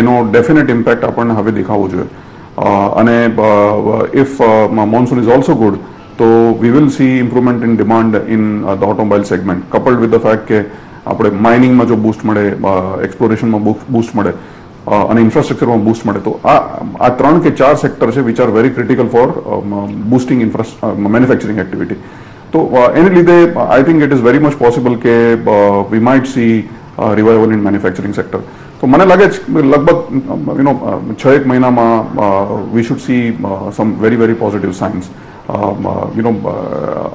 એનો ડેફિનેટ ઇમ્પેક્ટ આપણને હવે દેખાવો જોઈએ. અને if monsoon is also good, તો we will see improvement in demand in the automobile segment, coupled with the fact કે આપણે માઇનિંગમાં જો બૂસ્ટ મળે, એક્સપ્લોરેશનમાં બૂસ્ટ મળે અને ઇન્ફ્રાસ્ટ્રક્ચરમાં બૂસ્ટ મળે, તો આ 3 કે 4 સેક્ટર છે which are very critical for boosting manufacturing activity. તો એને લીધે I think it is very much possible કે we might see revival in manufacturing sector. તો મને લાગે છે લગભગ 6-1 મહિનામાં we should see some very very positive signs.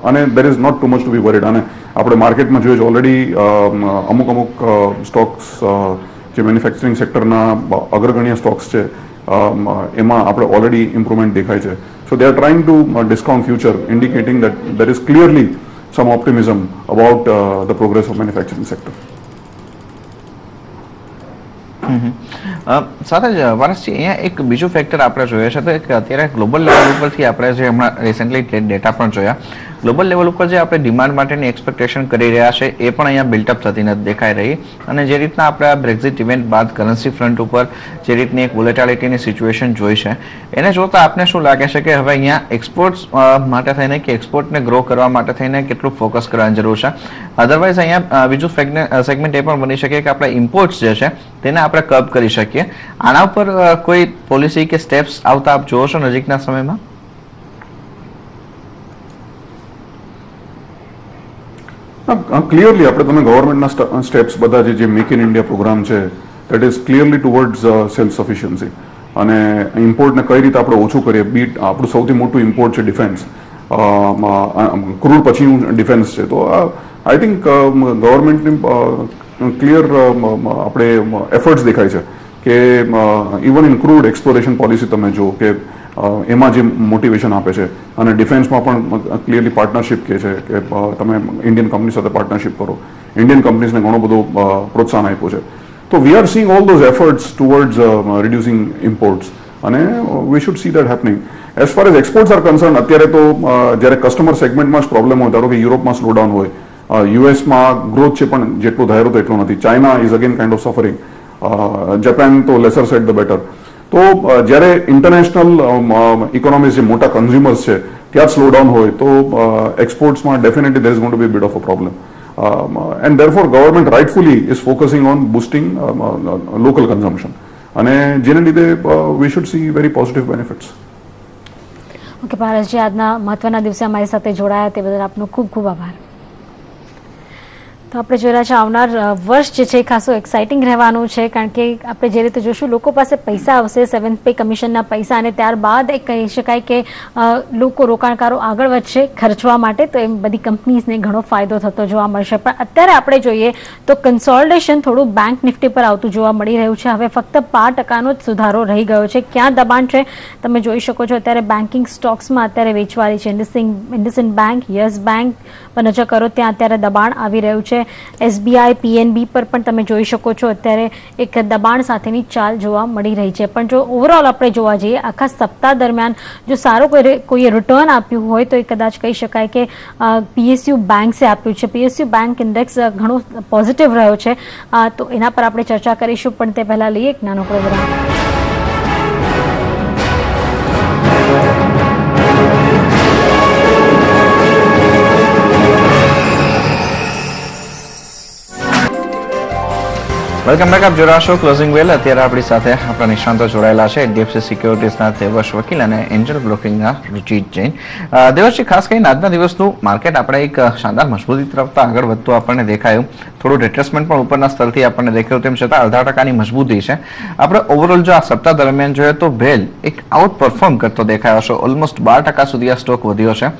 અને there is not too much to be worried. અને આપણે માર્કેટમાં જોઈએ ઓલરેડી અમુક સ્ટોક્સ જે મેન્યુફેક્ચરિંગ સેક્ટરના અગ્રગણ્ય સ્ટોક્સ છે, એમાં આપણે ઓલરેડી ઇમ્પ્રુવમેન્ટ દેખાય છે. So they are trying to discount future, indicating that there is clearly some optimism about the progress of manufacturing sector. સાથે જ વારસજી, અહીંયા એક બીજું ફેક્ટર આપણે જોઈએ છે, તો એક અત્યારે ગ્લોબલ લેવલ ઉપરથી આપણે જે હમણાં રિસેન્ટલી ડેટા પણ જોયા, ગ્લોબલ લેવલ ઉપર જે આપણે ડિમાન્ડ માટેની એક્સપેક્ટેશન કરી રહ્યા છે એ પણ અહીંયા બિલ્ટઅપ થતી નથી દેખાઈ રહી. અને જે રીતના આપણે આ બ્રેક્ઝિટ ઇવેન્ટ બાદ કરન્સી ફ્રન્ટ ઉપર જે રીતની એક વોલેટિલિટીની સિચ્યુએશન જોઈ છે, એને જોતા આપને શું લાગે છે કે હવે અહીંયા એક્સપોર્ટ્સ માટે થઈને કે એક્સપોર્ટને ગ્રો કરવા માટે થઈને કેટલું ફોકસ કરવાની જરૂર છે? અધરવાઇઝ અહીંયા બીજું સેગમેન્ટ એ પણ બની શકે કે આપણે ઇમ્પોર્ટ્સ જે છે તેને આપણે કબ કરી શકીએ. આના ઉપર કોઈ પોલિસી કે સ્ટેપ્સ આવતા આપ જોવો છો નજીકના સમયમાં? ક્લિયરલી આપણે તમે ગવર્મેન્ટના સ્ટેપ્સ બધા જે મેક ઇન ઇન્ડિયા પ્રોગ્રામ છે, that is clearly towards self sufficiency, અને ઇમ્પોર્ટને કઈ રીતે આપણે ઓછું કરીએ. બીટ આપણું સૌથી મોટું ઇમ્પોર્ટ છે ડિફેન્સ, ક્રૂડ પછીનું ડિફેન્સ છે. તો આઈ થિંક ગવર્મેન્ટની ક્લિયર આપણે એફર્ટ્સ દેખાય છે કે even in crude exploration policy તમે જો કે એમાં જે મોટિવેશન આપે છે, અને ડિફેન્સમાં પણ ક્લિયરલી પાર્ટનરશિપ કહે છે કે તમે ઇન્ડિયન કંપની સાથે પાર્ટનરશિપ કરો. ઇન્ડિયન કંપનીઝને ઘણો બધો પ્રોત્સાહન આપ્યું છે. તો we are seeing all those efforts towards reducing imports, અને we should see that happening. As far as exports are concern, અત્યારે તો જ્યારે કસ્ટમર સેગમેન્ટમાં જ પ્રોબ્લેમ હોય, ધારો કે યુરોપમાં સ્લોડાઉન હોય, યુએસમાં ગ્રોથ છે પણ જેટલો ધાર્યો તો એટલો નથી, China is again kind of suffering, Japan તો લેસર સાઇડ ધ બેટર. તો જ્યારે ઇન્ટરનેશનલ ઇકોનોમીઝ જે મોટા કન્ઝ્યુમર્સ છે ત્યાં જ સ્લોડાઉન હોય, તો એક્સપોર્ટ્સમાં definitely there is going to be bit of a problem. And therefore government rightfully is focusing on boosting local consumption, અને જેને લીધે we should see very positive benefits. Okay Parasji, આજના મહત્વના દિવસે અમારી સાથે જોડાયા તે બદલ આપનો ખૂબ ખૂબ આભાર. તો આપણે જોઈ રહ્યા છે આવનાર વર્ષ જે છે ખાસો એક્સાઇટિંગ રહેવાનું છે, કારણ કે આપણે જે રીતે જોશું લોકો પાસે પૈસા આવશે, 7th પે કમિશનના પૈસા, અને ત્યારબાદ એ કહી શકાય કે લોકો રોકાણકારો આગળ વધશે ખર્ચવા માટે, તો એમ બધી કંપનીઝને ઘણો ફાયદો થતો જોવા મળશે. પણ અત્યારે આપણે જોઈએ તો કન્સોલિડેશન થોડું બેંક નિફ્ટી પર આવતું જોવા મળી રહ્યું છે. હવે ફક્ત 5% જ સુધારો રહી ગયો છે. ક્યાં દબાણ છે તમે જોઈ શકો છો. અત્યારે બેન્કિંગ સ્ટોક્સમાં અત્યારે વેચવાળી છે. ઇન્ડસઇન્ડ બેંક, યસ બેંક પર નજર કરો ત્યાં અત્યારે દબાણ આવી રહ્યું છે. SBI PNB પર પણ તમે જોઈ શકો છો અત્યારે એક દબાણ સાથેની ચાલ જોવા મળી રહી છે. પણ જો ઓવરઓલ આપણે જોવા જઈએ આખા સપ્તાહ દરમિયાન જો સારો કોઈએ રિટર્ન આપ્યું હોય તો એ કદાચ કહી શકાય કે PSU બેંક્સે આપ્યું છે. PSU બેંક ઇન્ડેક્સ ઘણો પોઝિટિવ રહ્યો છે, તો એના પર આપણે ચર્ચા કરીશું, પણ તે પહેલા લઈએ એક નાનકડો વિરામ. Welcome back. આપ જોઈ રહ્યા છો ક્લોઝિંગ વેલ. અત્યારે આપણી સાથે આપણા નિષ્ણાંતો જોડાયેલા છે HDFC સિક્યોરિટીઝના દેવર્ષ વકીલ અને એન્જલ બ્રોકિંગના રુચિત જૈન. દેવર્ષજી, ખાસ કરીને આજના દિવસનું માર્કેટ આપણે એક શાનદાર મજબૂતી તરફ આગળ વધતું આપણને દેખાયું. થોડું રિટ્રેસમેન્ટ પણ ઉપરના સ્તરથી આપણને દેખાયું, તેમ છતાં 0.5% મજબૂતી છે. આપણે ઓવરઓલ જો આ સપ્તાહ દરમિયાન જોઈએ તો બેલ એક આઉટ પરફોર્મ કરતો દેખાયો છે. ઓલમોસ્ટ 12% સુધી આ સ્ટોક વધ્યો છે.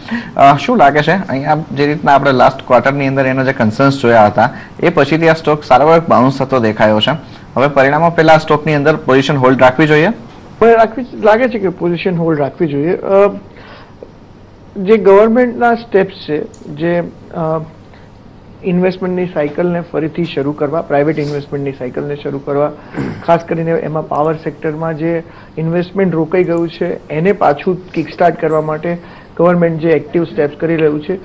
શું લાગે છે અહીંયા જે રીતના આપણે લાસ્ટ ક્વાર્ટરની અંદર એના જે કન્સર્ન્સ જોયા હતા એ પછીથી આ સ્ટોક સારો એક બાઉન્સ થતો દેખાયો છે. હવે પરિણામો પહેલા સ્ટોકની અંદર પોઝિશન હોલ્ડ રાખવી જોઈએ? લાગે છે કે પોઝિશન હોલ્ડ રાખવી જોઈએ. જે ગવર્મેન્ટના સ્ટેપ્સ છે, જે ઇન્વેસ્ટમેન્ટની સાયકલને ફરીથી શરૂ કરવા, પ્રાઇવેટ ઇન્વેસ્ટમેન્ટની સાયકલને શરૂ કરવા, ખાસ કરીને એમાં પાવર સેક્ટરમાં જે ઇન્વેસ્ટમેન્ટ રોકાઈ ગયું છે એને પાછું કિકસ્ટાર્ટ કરવા માટે ગવર્મેન્ટ જે એક્ટિવ સ્ટેપ્સ કરી રહ્યું છે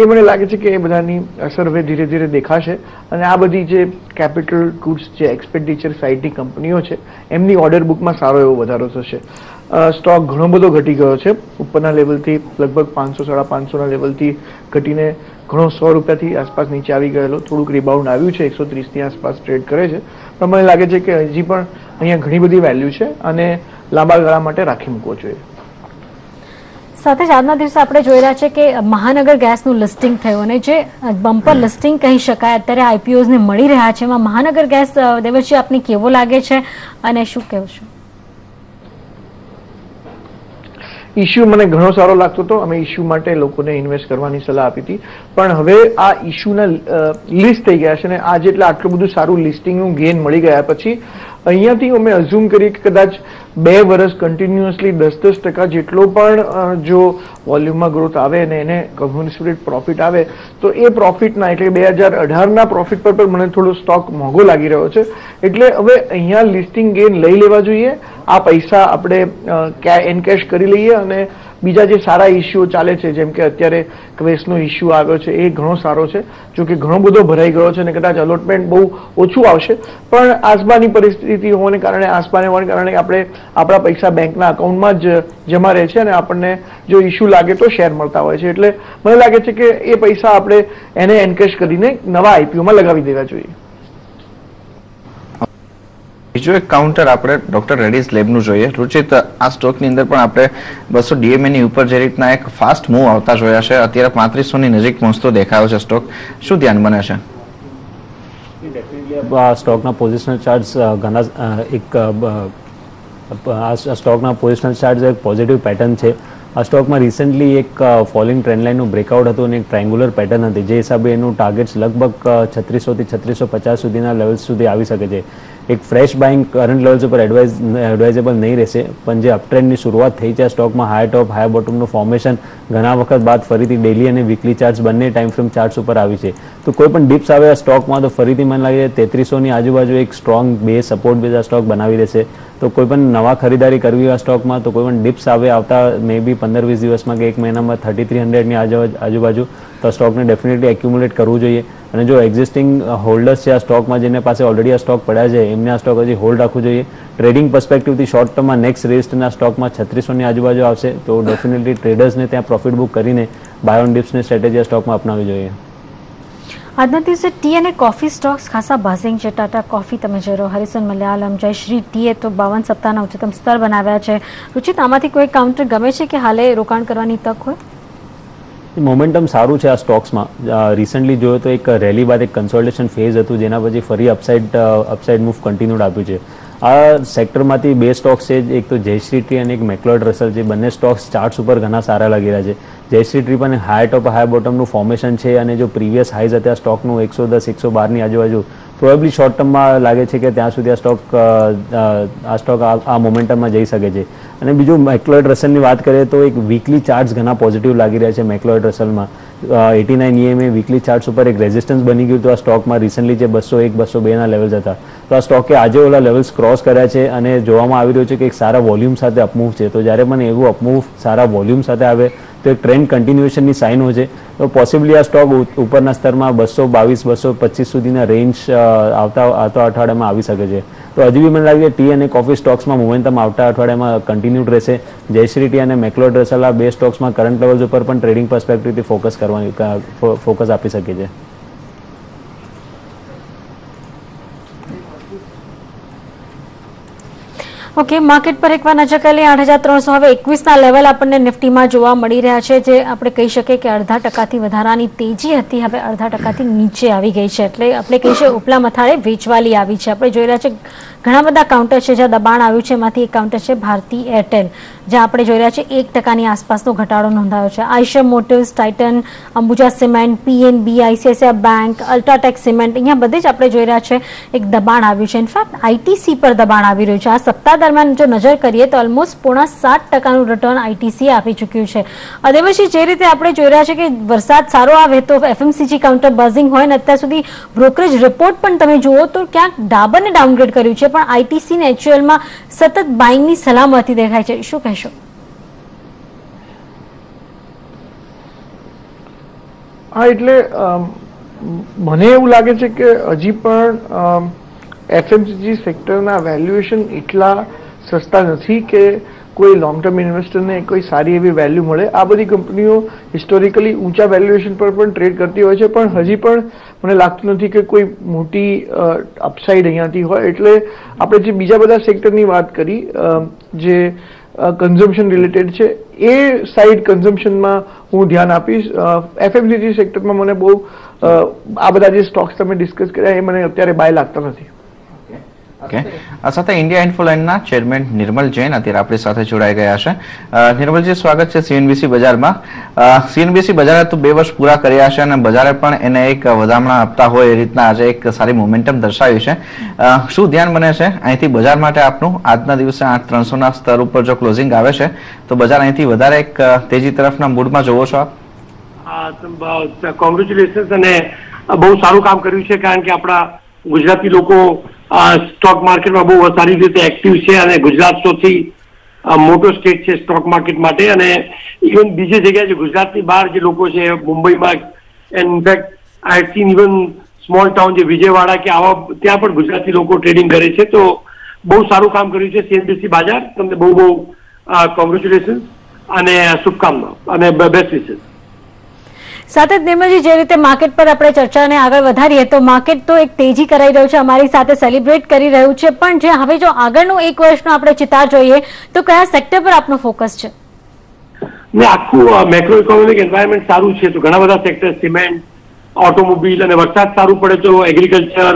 એ મને લાગે છે કે એ બધાની અસર હવે ધીરે ધીરે દેખાશે. અને આ બધી જે કેપિટલ ગુડ્સ, જે એક્સપેન્ડિચર સાઇડની કંપનીઓ છે એમની ઓર્ડર બુકમાં સારો એવો વધારો થશે. સ્ટોક ઘણો બધો ઘટી ગયો છે. ઉપરના લેવલથી લગભગ 500-550 લેવલથી ઘટીને ઘણો 100 રૂપિયાથી આસપાસ નીચે આવી ગયેલો. થોડુંક રિબાઉન્ડ આવ્યું છે, 130ની આસપાસ ટ્રેડ કરે છે. પણ મને લાગે છે કે હજી પણ અહીંયા ઘણી બધી વેલ્યુ છે અને લાંબા ગાળા માટે રાખી મૂકવો જોઈએ. સાથે જ આજના દિવસે આપણે જોઈ રહ્યા છે કે મહાનગર ગેસનું લિસ્ટિંગ થયું અને જે બમ્પર લિસ્ટિંગ કહી શકાય અત્યારે IPOs ને મળી રહ્યા છે, એમાં મહાનગર ગેસ દેવર્ષજી આપને કેવો લાગે છે અને શું કહેશો? ઇશ્યુ મને ઘણો સારો લાગતો હતો. અમે ઇશ્યુ માટે લોકોને ઇન્વેસ્ટ કરવાની સલાહ આપી હતી, પણ હવે આ ઇશ્યુના લિસ્ટ થઈ ગયા છે અને આ જેટલા આટલું બધું સારું લિસ્ટિંગનું ગેઇન મળી ગયા પછી અહીંયાથી અમે અઝ્યુમ કરીએ કે કદાચ 2 વર્ષ કન્ટિન્યુઅસલી 10% જેટલો પણ જો વોલ્યુમમાં ગ્રોથ આવે અને એને કમ્યુનિકેટેડ પ્રોફિટ આવે તો એ પ્રોફિટના એટલે 2018ના પ્રોફિટ પર મને થોડો સ્ટોક મોંઘો લાગી રહ્યો છે. એટલે હવે અહીંયા લિસ્ટિંગ ગેઇન લઈ લેવા જોઈએ. આ પૈસા આપણે એનકેશ કરી લઈએ અને બીજા જે સારા ઇસ્યુઓ ચાલે છે, જેમ કે અત્યારે ક્વેસનો ઇસ્યુ આવ્યો છે, એ ઘણો સારો છે. જો કે ઘણો બધો ભરાઈ ગયો છે અને કદાચ અલોટમેન્ટ બહુ ઓછું આવશે, પણ આસમાની પરિસ્થિતિ હોવાને કારણે, આસમાને હોવાને કારણે આપણે આપણા પૈસા બેંકના અકાઉન્ટમાં જ જમા રહે છે અને આપણને જો ઇસ્યુ લાગે તો શેર મળતા હોય છે. એટલે મને લાગે છે કે એ પૈસા આપણે એને એનકેશ કરીને નવા IPOમાં લગાવી દેવા જોઈએ. બીજું એક કાઉન્ટર આપણે ડોક્ટર રેડ્ડીઝ લેબનું જોઈએ. રુચિત, આ સ્ટોકની અંદર પણ આપણે 200 DMA ની ઉપર જે રીતના એક ફાસ્ટ મૂવ આવતા જોયા છે, અત્યારે 3500ની નજીક પહોંચતો દેખાયો છે સ્ટોક. શું ધ્યાન બને છે? આ સ્ટોકના પોઝિશનલ ચાર્ટ્સ ઘણા આ સ્ટોકના પોઝિશનલ ચાર્ટ્સ એક પોઝિટિવ પેટર્ન છે. આ સ્ટોકમાં રિસેન્ટલી એક ફોલિંગ ટ્રેન્ડલાઇનનું બ્રેકઆઉટ હતું અને એક ટ્રાયંગ્યુલર પેટર્ન હતી, જે હિસાબે એનું ટાર્ગેટ્સ લગભગ 3600 થી 3650 સુધીના લેવલ્સ સુધી આવી શકે છે. એક ફ્રેશ બાઇંગ કરંટ લેવલ્સ ઉપર એડવાઇઝેબલ નહીં રહેશે, પણ જે અપટ્રેન્ડની શરૂઆત થઈ છે આ સ્ટોકમાં, હાઈ ટોપ હાઈ બોટમનું ફોર્મેશન ઘણા વખત બાદ ફરીથી ડેલી અને વીકલી ચાર્ટ્સ બંને ટાઈમ ફ્રેમ ચાર્ટ્સ ઉપર આવી છે. તો કોઈ પણ ડિપ્સ આવે આ સ્ટોકમાં તો ફરીથી મને લાગે છે 3300ની આજુબાજુ એક સ્ટ્રોંગ બેઝ સપોર્ટ બેઝ આ સ્ટોક બનાવી રહેશે. તો કોઈ પણ નવા ખરીદારી કરવી હોય આ સ્ટોકમાં તો કોઈ પણ ડિપ્સ આવે આવતા મે બી 15-20 દિવસમાં કે એક મહિનામાં 3300ની આજુબાજુ તો સ્ટોકને ડેફિનેટલી એક્યુમ્યુલેટ કરવું જોઈએ. અને જો એક્ઝિસ્ટિંગ હોલ્ડર્સ છે આ સ્ટોકમાં, જેને પાસે ઓલરેડી આ સ્ટોક પડ્યા છે, એમને આ સ્ટોક હજી હોલ્ડ રાખવું જોઈએ. ટ્રેડિંગ પર્સપેક્ટિવથી શોર્ટ ટર્મમાં નેક્સ્ટ રેઝિસ્ટન્સના સ્ટોકમાં 3600ની આજુબાજુ આવશે, તો ડેફિનેટલી ટ્રેડર્સને ત્યાં પ્રોફિટ બુક કરીને બાય ઓન ડિપ્સની સ્ટ્રેટેજી આ સ્ટોકમાં અપનાવવી જોઈએ. આજના દિવસે ટી અને કોફી સ્ટોક્સ ખાસા બાઝિંગ છે. ટાટા કોફી તમે જોઈ રહ્યો, હરિસન મલયાલમ, જયશ્રી ટીએ તો 52 સપ્તાહના ઉચ્ચતમ સ્તર બનાવ્યા છે. રુચિત, આમાંથી કોઈ કાઉન્ટર ગમે છે કે હાલે રોકાણ કરવાની તક હોય? મોમેન્ટમ સારું છે આ સ્ટોક્સમાં. રિસન્ટલી જોયો તો એક રેલી બાદ એક કન્સોલિડેશન ફેઝ હતું, જેના પછી ફરી અપસાઇડ મૂવ કન્ટિન્યુડ આપ્યું છે. આ સેક્ટરમાંથી 2 સ્ટોક્સ છે, એક તો જયશ્રી ટ્રી અને એક મેક્લોઇડ રસલ. જે બંને સ્ટોક્સ ચાર્ટ્સ ઉપર ઘણા સારા લાગી રહ્યા છે. જયશ્રી ટ્રી પણ હાઈ ટોપ હાઈ બોટમનું ફોર્મેશન છે અને જો પ્રીવિયસ હાઈઝ હતા સ્ટોકનું 110-112ની આજુબાજુ, પ્રોબેબલી શોર્ટ ટર્મમાં લાગે છે કે ત્યાં સુધી આ સ્ટોક આ મોમેન્ટમમાં જઈ શકે છે. અને બીજું મેક્લોઇડ રસલની વાત કરીએ તો એક વીકલી ચાર્ટ્સ ઘણા પોઝિટિવ લાગી રહ્યા છે મેક્લોઇડ રસલમાં, 89 EMA વીકલી ચાર્ટ્સ ઉપર એક રેઝિસ્ટન્સ બની ગયું હતું આ સ્ટોકમાં રિસન્ટલી જે 201 202 ના લેવલ્સ હતા, તો આ સ્ટોકે આજે ઓલા લેવલ્સ ક્રોસ કર્યા છે અને જોવામાં આવી રહ્યું છે કે એક સારા વોલ્યુમ સાથે અપમૂવ છે. તો જ્યારે મને એવું અપમૂવ સારા વોલ્યુમ સાથે આવે તો એક ટ્રેન્ડ કન્ટિન્યુએશનની સાઇન હોય છે. તો પોસિબલી આ સ્ટોક ઉપરના સ્તરમાં 222 225 સુધીના રેન્જ આવતા અઠવાડિયામાં આવી શકે છે. તો હજી બી મને લાગે છે ટી અને કોફી સ્ટોક્સમાં મોમેન્ટમ આવતા અઠવાડિયામાં કન્ટિન્યુડ રહેશે. જયશ્રી ટી અને મેક્લોડ રસેલ આ બે સ્ટોક્સમાં કરંટ લેવલ્સ ઉપર પણ ટ્રેડિંગ પર્સપેક્ટિવથી ફોકસ આપી શકે છે. ઓકે, માર્કેટ પર એકવાર નજર કરી 8,300 હવે 21 ના લેવલ આપણને નિફ્ટીમાં જોવા મળી રહ્યા છે, જે આપણે કહી શકીએ કે 0.5% વધારાની તેજી હતી હવે 0.5% નીચે આવી ગઈ છે. એટલે આપણે કહી શકીએ ઉપલા મથાળે વેચવાલી આવી છે. આપણે જોઈ રહ્યા છે ઘણા બધા કાઉન્ટર છે જ્યાં દબાણ આવ્યું છે. એમાંથી એક કાઉન્ટર છે ભારતી એરટેલ, જ્યાં આપણે જોઈ રહ્યા છે 1% આસપાસનો ઘટાડો નોંધાયો છે. Eicher motors, Titan, Ambuja cement, PNB, ICICI bank, UltraTech cement, અહીંયા બધે જ આપણે જોઈ રહ્યા છે એક દબાણ આવ્યું છે. ઇનફેક્ટ આઈટીસી પર દબાણ આવી રહ્યું છે. આ સપ્તાહ દરમિયાન જો નજર કરીએ તો ઓલમોસ્ટ 0.7% રિટર્ન આઈટીસી આપી ચૂક્યું છે. દેવશી, જે રીતે આપણે જોઈ રહ્યા છે કે વરસાદ સારો આવે તો એફએમસીજી કાઉન્ટર બઝિંગ હોય ને અત્યાર સુધી બ્રોકરેજ રિપોર્ટ પણ તમે જુઓ તો ક્યાંક ડાબરને ડાઉનગ્રેડ કર્યું છે, પણ આઈટીસી ને એચયુએલમાં સતત બાઇંગની સલામતી દેખાય છે. શું કહેશો? હા, એટલે મને એવું લાગે છે કે હજી પણ એફએમસીજી સેક્ટરના વેલ્યુએશન એટલા સસ્તા નથી કે કોઈ લોંગ ટર્મ ઇન્વેસ્ટરને કોઈ સારી એવી વેલ્યુ મળે. આ બધી કંપનીઓ હિસ્ટોરિકલી ઊંચા વેલ્યુએશન પર પણ ટ્રેડ કરતી હોય છે, પણ હજી પણ મને લાગતું નથી કે કોઈ મોટી અપસાઇડ અહીંયાથી હોય. એટલે આપણે જે બીજા બધા સેક્ટરની વાત કરી જે કન્ઝમ્પશન રિલેટેડ છે એ સાઇડ કન્ઝમ્પશનમાં હું ધ્યાન આપીશ. એફએમસીજી સેક્ટરમાં મને બહુ આ બધા જે સ્ટોક્સ તમે ડિસ્કસ કર્યા એ મને અત્યારે બાય લાગતા નથી. ઓકે, આ સાથે ઇન્ડિયા ઇન્ફોલાઇનના ચેરમેન નિર્મલ જૈન અત્યારે આપણી સાથે જોડાઈ ગયા છે. નિર્મલજી, સ્વાગત છે સીએનબીસી બજારમાં. સીએનબીસી બજારે તો 2 વર્ષ પૂરા કર્યા છે અને બજારે પણ એને એક વધામણા આપતા હોય એ રીતના આજે એક સારી મોમેન્ટમ દર્શાવી છે. શું ધ્યાન બને છે અહીંથી બજાર માટે આપનું? આજના દિવસે 8,300 ના સ્તર ઉપર જો ક્લોઝિંગ આવે છે તો બજાર અહીંથી વધારે એક તેજી તરફના મૂડમાં જોવો છો આપ? કોંગ્રેચ્યુલેશન્સ, અને બહુ સારું કામ કર્યું છે કારણ કે આપણા ગુજરાતી લોકો સ્ટોક માર્કેટમાં બહુ સારી રીતે એક્ટિવ છે અને ગુજરાત સૌથી મોટો સ્ટેટ છે સ્ટોક માર્કેટ માટે. અને ઇવન બીજી જગ્યાએ જે ગુજરાતની બહાર જે લોકો છે મુંબઈમાં, ઇનફેક્ટ આઈ સીન ઇવન સ્મોલ ટાઉન જે વિજયવાડા કે આવા ત્યાં પણ ગુજરાતી લોકો ટ્રેડિંગ કરે છે. તો બહુ સારું કામ કર્યું છે સીએનબીસી બજાર. તમને બહુ બહુ કોંગ્રેચ્યુલેશન્સ અને શુભકામનાઓ અને બેસ્ટ વિશેસ. સાથે જ નિર્મલજી, જે રીતે માર્કેટ પર આપણે ચર્ચાને આગળ વધારીએ તો માર્કેટ તો એક તેજી કરાઈ રહ્યું છે, અમારી સાથે સેલિબ્રેટ કરી રહ્યું છે, પણ જે હવે જો આગળનું 1 વર્ષનો આપણે ચિતાર જોઈએ તો કયા સેક્ટર પર આપનો ફોકસ છે? આખું મેક્રો ઇકોનોમિક એન્વાયરમેન્ટ સારું છે તો ઘણા બધા સેક્ટર, સિમેન્ટ, ઓટોમોબાઈલ, અને વરસાદ સારું પડે તો એગ્રીકલ્ચર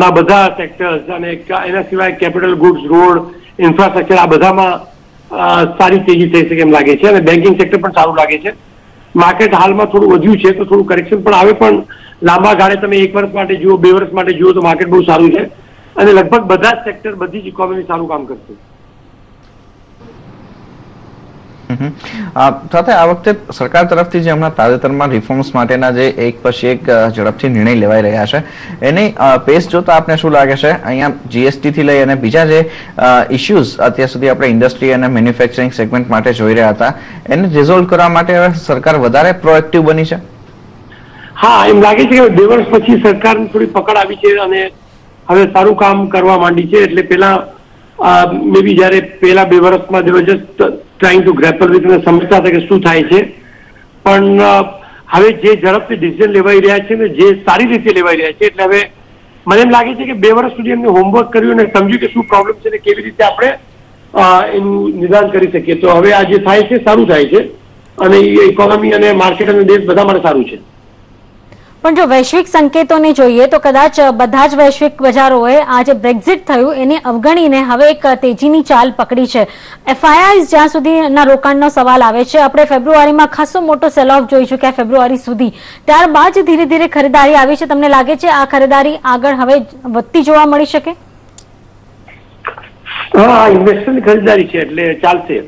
ના બધા સેક્ટર્સ, અને એના સિવાય કેપિટલ ગુડ્સ, રોડ, ઇન્ફ્રાસ્ટ્રક્ચર, આ બધામાં સારી તેજી થઈ શકે એમ લાગે છે. અને બેન્કિંગ સેક્ટર પણ સારું લાગે છે. માર્કેટ હાલમાં થોડું વધ્યું છે તો થોડું કરેક્શન પણ આવે, પણ લાંબા ગાળે તમે 1 વર્ષ માટે જુઓ, 2 વર્ષ માટે જુઓ તો માર્કેટ બહુ સારું છે અને લગભગ બધા જ સેક્ટર, બધી જ ઇકોનોમી સારું કામ કરશે. સાથે આ વખતે સરકાર તરફથી જે હમણાં તાજેતરમાં રિફોર્મ્સ માટેના જે એક પછી એક ઝડપથી નિર્ણય લેવાઈ રહ્યા છે એની પેસ જોતા આપને શું લાગે છે? અહીંયા જીએસટી થી લઈ અને બીજા જે ઇશ્યુઝ અત્યાર સુધી આપણે ઇન્ડસ્ટ્રી અને મેન્યુફેક્ચરિંગ સેગમેન્ટ માટે જોઈ રહ્યા હતા એને રિઝોલ્વ કરવા માટે સરકાર વધારે પ્રોએક્ટિવ બની છે? હા, એમ લાગે છે કે 2 વર્ષ પછી સરકારની થોડી પકડ આવી છે અને હવે સારું કામ કરવા માંડી છે. એટલે પેલા મે બી જયારે પેલા 2 વર્ષમાં they were just trying to grapple with અને સમજતા હતા કે શું થાય છે, પણ હવે જે ઝડપથી ડિસિઝન લેવાઈ રહ્યા છે ને જે સારી રીતે લેવાઈ રહ્યા છે, એટલે હવે મને એમ લાગે છે કે 2 વર્ષ સુધી એમને હોમવર્ક કર્યું અને સમજ્યું કે શું પ્રોબ્લેમ છે ને કેવી રીતે આપણે એનું નિદાન કરી શકીએ. તો હવે આ જે થાય છે સારું થાય છે અને ઇકોનોમી અને માર્કેટ અને દેશ બધા માટે સારું છે. પણ જો વૈશ્વિક સંકેતોને જોઈએ તો કદાચ બધા જ વૈશ્વિક બજારોએ આ જે બ્રેક્ઝિટ થયું એને અવગણીને હવે એક તેજીની ચાલ પકડી છે. એફઆઈઆઈ જ્યાં સુધીના રોકાણનો સવાલ આવે છે, આપણે ફેબ્રુઆરીમાં ખાસો મોટો સેલ ઓફ જોઈ ચૂક્યા ફેબ્રુઆરી સુધી, ત્યારબાદ ધીરે ધીરે ખરીદારી આવી છે. તમને લાગે છે આ ખરીદારી આગળ હવે વધતી જોવા મળી શકે? હા, ઇન્વેસ્ટરની ખરીદારી છે એટલે ચાલશે.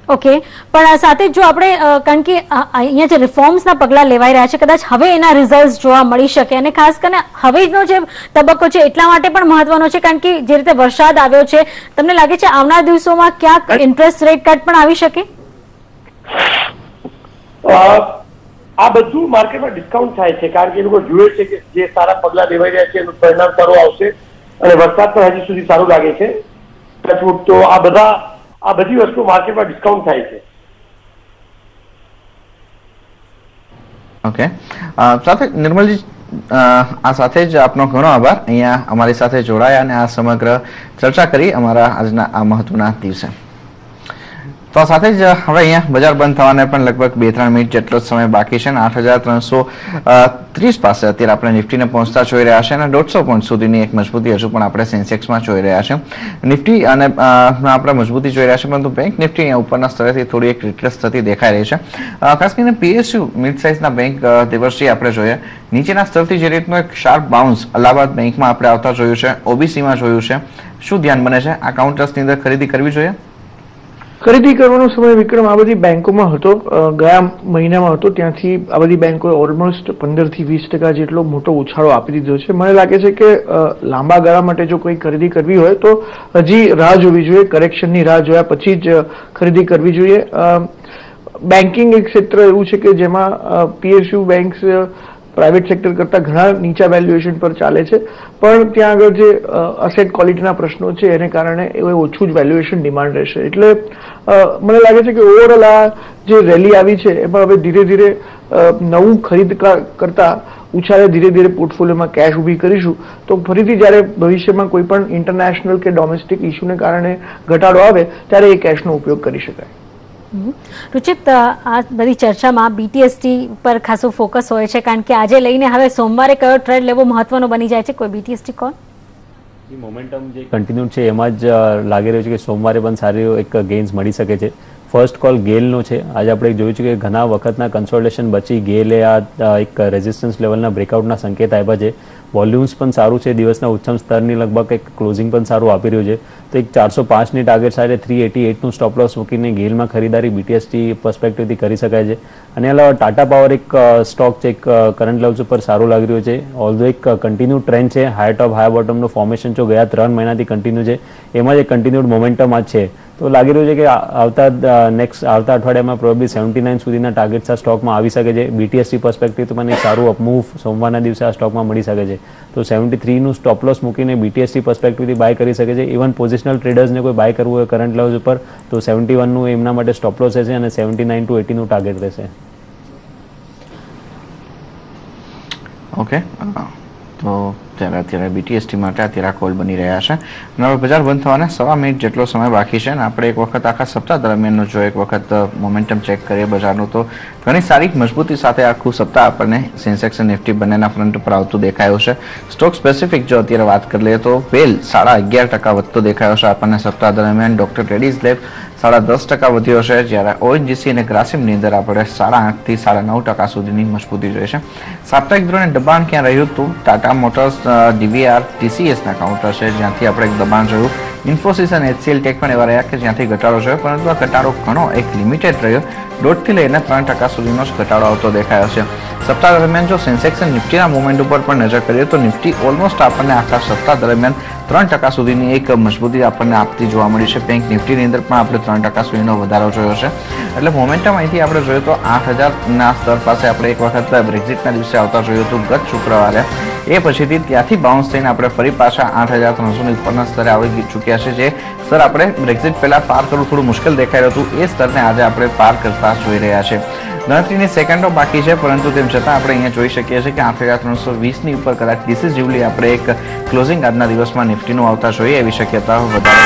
ઓકે, પણ સાથે જો આપણે કારણ કે અહીંયા જે રિફોર્મ્સના પગલા લેવાઈ રહ્યા છે કદાચ હવે એના રિઝલ્ટ જોવા મળી શકે, અને ખાસ કરીને હવેનો જે તબક્કો છે એટલા માટે પણ મહત્વનો છે કારણ કે જે રીતે વરસાદ આવ્યો છે, તમને લાગે છે આવનાર દિવસોમાં ક્યાંક ઇન્ટરેસ્ટ રેટ કટ પણ આવી શકે? આ બધું માર્કેટમાં ડિસ્કાઉન્ટ થાય છે કારણ કે એ લોકો જુએ છે કે જે સારા પગલા લેવાઈ રહ્યા છે એનું પરિણામ સારું આવશે, અને વરસાદ પણ હજી સુધી સારું લાગે છે. તો આ બધી વસ્તુ માર્કેટમાં ડિસ્કાઉન્ટ થાય છે. ઓકે, સાથે નિર્મલજી, આ સાથે જ આપનો ઘણો આભાર અહીંયા અમારી સાથે જોડાયા અને આ સમગ્ર ચર્ચા કરી અમારા આજના આ મહત્વના દિવસે. તો સાથે જ હવે અહીંયા બજાર બંધ થવાને પણ લગભગ 2-3 મિનિટ જેટલો જ સમય બાકી છે અને 8,330 પાસે અત્યારે આપણે નિફ્ટીને પહોંચતા જોઈ રહ્યા છે અને 150 પોઈન્ટ સુધીની એક મજબૂતી હજુ પણ આપણે સેન્સેક્સમાં જોઈ રહ્યા છે. નિફ્ટી અને આપણે મજબૂતી જોઈ રહ્યા છે, પરંતુ બેંક નિફ્ટી અહીંયા ઉપરના સ્તરેથી થોડી એક રિટ્રેસ થતી દેખાઈ રહી છે. ખાસ કરીને પીએસયુ મિડ સાઇઝના બેંક દિવસથી આપણે જોઈએ નીચેના સ્તરથી જે રીતનો એક શાર્પ બાઉન્સ અલ્હાબાદ બેંકમાં આપણે આવતા જોયું છે, ઓબીસીમાં જોયું છે. શું ધ્યાન બને છે આ કાઉન્ટર્સની અંદર ખરીદી કરવી જોઈએ? ખરીદી કરવાનો સમય વિક્રમ આ બધી બેંકોમાં હતો, ગયા મહિનામાં હતો. ત્યાંથી આ બધી બેંકોએ ઓલમોસ્ટ 15 થી 20% જેટલો મોટો ઉછાળો આપી દીધો છે. મને લાગે છે કે લાંબા ગાળા માટે જો કોઈ ખરીદી કરવી હોય તો હજી રાહ જોવી જોઈએ, કરેક્શનની રાહ જોયા પછી જ ખરીદી કરવી જોઈએ. બેન્કિંગ એક ક્ષેત્ર એવું છે કે જેમાં પીએસયુ બેંક્સ પ્રાઇવેટ સેક્ટર કરતા ઘણા નીચા વેલ્યુએશન પર ચાલે છે, પણ ત્યાં આગળ જે અસેટ ક્વોલિટીના પ્રશ્નો છે એને કારણે એ ઓછું જ વેલ્યુએશન ડિમાન્ડ રહેશે. એટલે મને લાગે છે કે ઓવરઓલ આ જે રેલી આવી છે એમાં હવે ધીરે ધીરે નવું ખરીદ કરતા ઉછાળે ધીરે ધીરે પોર્ટફોલિયોમાં કેશ ઊભી કરીશું તો ફરીથી જ્યારે ભવિષ્યમાં કોઈ પણ ઇન્ટરનેશનલ કે ડોમેસ્ટિક ઇસ્યુને કારણે ઘટાડો આવે ત્યારે એ કેશનો ઉપયોગ કરી શકાય. રુચિત, આ બધી ચર્ચામાં બીટીએસટી પર ખાસો ફોકસ હોય છે કારણ કે આજે લઈને હવે સોમવારે કયો ટ્રેડ લેવો મહત્વનો બની જાય છે. કોઈ બીટીએસટી કોલ? મોમેન્ટમ જે કન્ટિન્યુ છે એમાં જ લાગી રહ્યું છે કે સોમવારે પણ સારી એક ગેઇન્સ મળી શકે છે. ફર્સ્ટ કોલ ગેલનો છે. આજે આપણે જોયું છે કે ઘણા વખતના કન્સોલિડેશન બચી ગેલે આ એક રેઝિસ્ટન્સ લેવલના બ્રેકઆઉટના સંકેત આપ્યા છે. વોલ્યુમ્સ પણ સારું છે, દિવસના ઉચ્ચતમ સ્તરની લગભગ એક ક્લોઝિંગ પણ સારું આપી રહ્યું છે. તો એક 405ની ટાર્ગેટ સાથે 388નું સ્ટોપ લોસ મૂકીને ગેલમાં ખરીદારી બીટીએસટી પર્સપેક્ટિવથી કરી શકાય છે. અને અલાવા ટાટા પાવર એક સ્ટોક છે, એક કરંટ લેવલ્સ ઉપર સારું લાગી રહ્યું છે. ઓલ્ધો એક કન્ટિન્યુ ટ્રેન્ડ છે, હાઈ ટોપ હાઈ બોટમનું ફોર્મેશન જો ગયા 3 મહિનાથી કન્ટિન્યુ છે, એમાં જ એક કન્ટિન્યુડ મોમેન્ટમ આ છે. તો લાગી રહ્યું છે કે આવતા અઠવાડિયામાં પ્રોબેબલી 79 સુધીના ટાર્ગેટ્સ આ સ્ટોકમાં આવી શકે છે. બીટીએસટી પર્સપેક્ટિવ તો મને એક સારું અપમૂવ સોમવારના દિવસે આ સ્ટોકમાં મળી શકે છે. તો 73નું સ્ટોપ લોસ મૂકીને બીટીએસટી પર્સપેક્ટિવથી બાય કરી શકે છે. ઇવન પોઝિશનલ ટ્રેડર્સને કોઈ બાય કરવું હોય કરંટ લેવલ્સ ઉપર તો 71નું એમના માટે સ્ટોપ લોસ રહેશે અને 79 to 80નું ટાર્ગેટ રહેશે. ઓકે, તો અત્યારે બીટીએસટી માટે અત્યારે કોલ બની રહ્યા છે અને હવે બજાર બંધ થવાને 1.25 મિનિટ જેટલો સમય બાકી છે અને આપણે એક વખત આખા સપ્તાહ દરમિયાનનો જો એક વખત મોમેન્ટમ ચેક કરીએ બજારનું તો ઘણી સારી મજબૂતી સાથે આખું સપ્તાહ આપણને સેન્સેક્સ અને નિફ્ટી બંનેના ફ્રન્ટ પર આવતું દેખાયું છે. સ્ટોક સ્પેસિફિક જો અત્યારે વાત કરી લઈએ તો વેલ 11.5% વધતો દેખાયો છે આપણને સપ્તાહ દરમિયાન. ડોક્ટર રેડ્ડીઝ લેબ 10.5% વધ્યો છે, જ્યારે ઓએનજીસી અને ગ્રાસિમની અંદર આપણે 8.5 થી 9.5% સુધીની મજબૂતી જોઈ છે. સાપ્તાહિક ધોરણે દબાણ ક્યાં રહ્યું હતું? ટાટા મોટર્સ, ડીવીઆર, ટીસીએસના કાઉન્ટર છે જ્યાંથી આપણે એક દબાણ જોયું. ઇન્ફોસિસ અને એચસીએલ ટેક પણ એવા રહ્યા કે જ્યાંથી ઘટાડો જોયો, પરંતુ આ ઘટાડો ઘણો એક લિમિટેડ રહ્યો. 1.5 થી લઈને 3% સુધીનો જ ઘટાડો આવતો દેખાયો છે. સપ્તાહ દરમિયાન જો સેન્સેક્સ અને નિફ્ટીના મુવમેન્ટ ઉપર પણ નજર કરીએ તો નિફ્ટી ઓલમોસ્ટ આપણને આખા સપ્તાહ દરમિયાન 3% સુધીની એક મજબૂતી આપણને આપતી જોવા મળી છે. બેંક નિફ્ટીની અંદર પણ આપણે 3% સુધીનો વધારો જોયો છે. એટલે મોમેન્ટમ અહીંથી આપણે જોઈએ તો 8,000ના સ્તર પાસે આપણે એક વખત બ્રેક્ઝિટના દિવસે આવતા જોયું હતું ગત શુક્રવારે. એ પછીથી ત્યાંથી બાઉન્સ થઈને આપણે ફરી પાછા 8,300ની ઉપરના સ્તરે આવી ચૂક્યા છે, જે સ્તર આપણે બ્રેક્ઝિટ પહેલા પાર કરવું થોડું મુશ્કેલ દેખાઈ રહ્યું હતું. એ સ્તરને આજે આપણે પાર કરતા જોઈ રહ્યા છે. ગણતરીની સેકન્ડો બાકી છે, પરંતુ તેમ છતાં આપણે અહીંયા જોઈ શકીએ છીએ કે 8,320ની ઉપર કદાચ ડિસિઝિવલી આપણે એક ક્લોઝિંગ આજના દિવસમાં નિફ્ટીનું આવતા જોઈએ એવી શક્યતાઓ વધારે.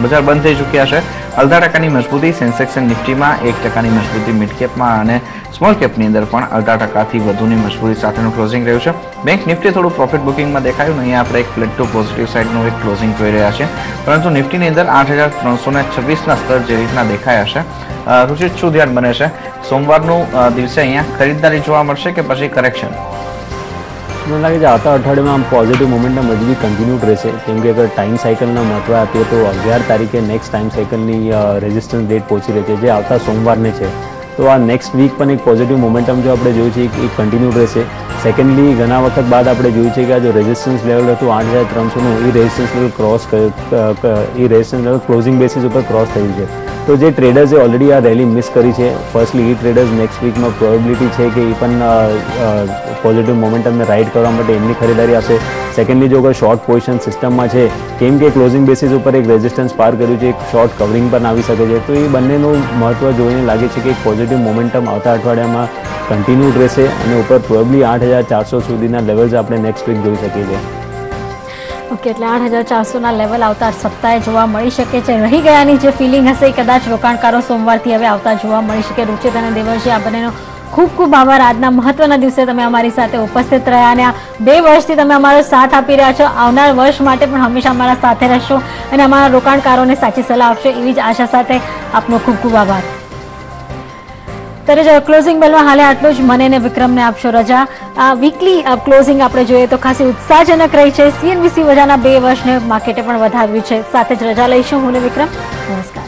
બજાર બંધ થઈ ચૂક્યા છે. 0.5%ની મજબૂતી સેન્સેક્સ અને નિફ્ટીમાં, 1%ની મજબૂતી મિડ કેપમાં અને સ્મોલ કેપની અંદર પણ 0.5%થી વધુની મજબૂતી સાથેનું ક્લોઝિંગ રહ્યું છે. બેંક નિફ્ટી થોડું પ્રોફિટ બુકિંગમાં દેખાયું. અહીંયા આપણે એક ફ્લેટ ટુ પોઝિટિવ સાઇડનું એક ક્લોઝિંગ જોઈ રહ્યા છીએ, પરંતુ નિફ્ટીની અંદર 8,326ના સ્તર જે રીતના દેખાયા છે. રુચિત, શું ધ્યાન બને છે? સોમવારનું દિવસે અહીંયા ખરીદદારી જોવા મળશે કે પછી કરેક્શન? મને લાગે છે આવતા અઠવાડિયામાં આમ પોઝિટિવ મોમેન્ટમ હજી બી કન્ટિન્યુડ રહેશે, કેમ કે અગર ટાઈમ સાયકલના મહત્વ આપીએ તો 11 તારીખે નેક્સ્ટ ટાઈમ સાયકલની રેઝિસ્ટન્સ ડેટ પહોંચી રહી છે, જે આવતા સોમવારને છે. તો આ નેક્સ્ટ વીક પણ એક પોઝિટિવ મોમેન્ટમ જો આપણે જોયું છે એ કન્ટિન્યુડ રહેશે. સેકન્ડલી ઘણા વખત બાદ આપણે જોયું છે કે આ જો રેઝિસ્ટન્સ લેવલ હતું 8300નું, એ રેઝિસ્ટન્સ લેવલ ક્લોઝિંગ બેસિસ ઉપર ક્રોસ થયું છે. તો જે ટ્રેડર્સે ઓલરેડી આ રેલી મિસ કરી છે, ફર્સ્ટલી એ ટ્રેડર્સ નેક્સ્ટ વીકમાં પ્રોબેબિલિટી છે કે એ પણ પોઝિટિવ મોમેન્ટમને રાઇડ કરવા માટે એમની ખરીદારી આપશે. સેકન્ડલી જો કોઈ શોર્ટ પોઝિશન સિસ્ટમમાં છે, કેમ કે ક્લોઝિંગ બેસિસ ઉપર એક રેઝિસ્ટન્સ પાર કર્યું છે, એક શોર્ટ કવરિંગ પણ આવી શકે છે. તો એ બંનેનું મહત્વ જોઈને લાગે છે કે એક પોઝિટિવ મોમેન્ટમ આવતા અઠવાડિયામાં કન્ટિન્યુડ રહેશે અને ઉપર પ્રોબેબલી 8400 સુધીના લેવલ્સ આપણે નેક્સ્ટ વીક જોઈ શકીએ છીએ. ઓકે, એટલે 8400ના લેવલ આવતા સપ્તાહે જોવા મળી શકે છે. રહી ગયાની જે ફિલિંગ હશે એ કદાચ રોકાણકારો સોમવારથી હવે આવતા જોવા મળી શકે. રૂચિત અને દેવર્ષી, આ બંનેનો ખૂબ ખૂબ આભાર. આજના મહત્વના દિવસે તમે અમારી સાથે ઉપસ્થિત રહ્યા અને આ 2 વર્ષથી તમે અમારો સાથ આપી રહ્યા છો. આવનાર વર્ષ માટે પણ હંમેશા અમારા સાથે રહેશો અને અમારા રોકાણકારોને સાચી સલાહ આપશો, એવી જ આશા સાથે આપનો ખૂબ ખૂબ આભાર. ત્યારે ક્લોઝિંગ બેલમાં હાલે આટલું જ. મને અને વિક્રમને આપશો રજા. આ વીકલી ક્લોઝિંગ આપણે જોઈએ તો ખાસી ઉત્સાહજનક રહી છે. CNBC બજારના 2 વર્ષને માર્કેટે પણ વધાવ્યું છે. સાથે જ રજા લઈશું હું ને વિક્રમ. નમસ્કાર.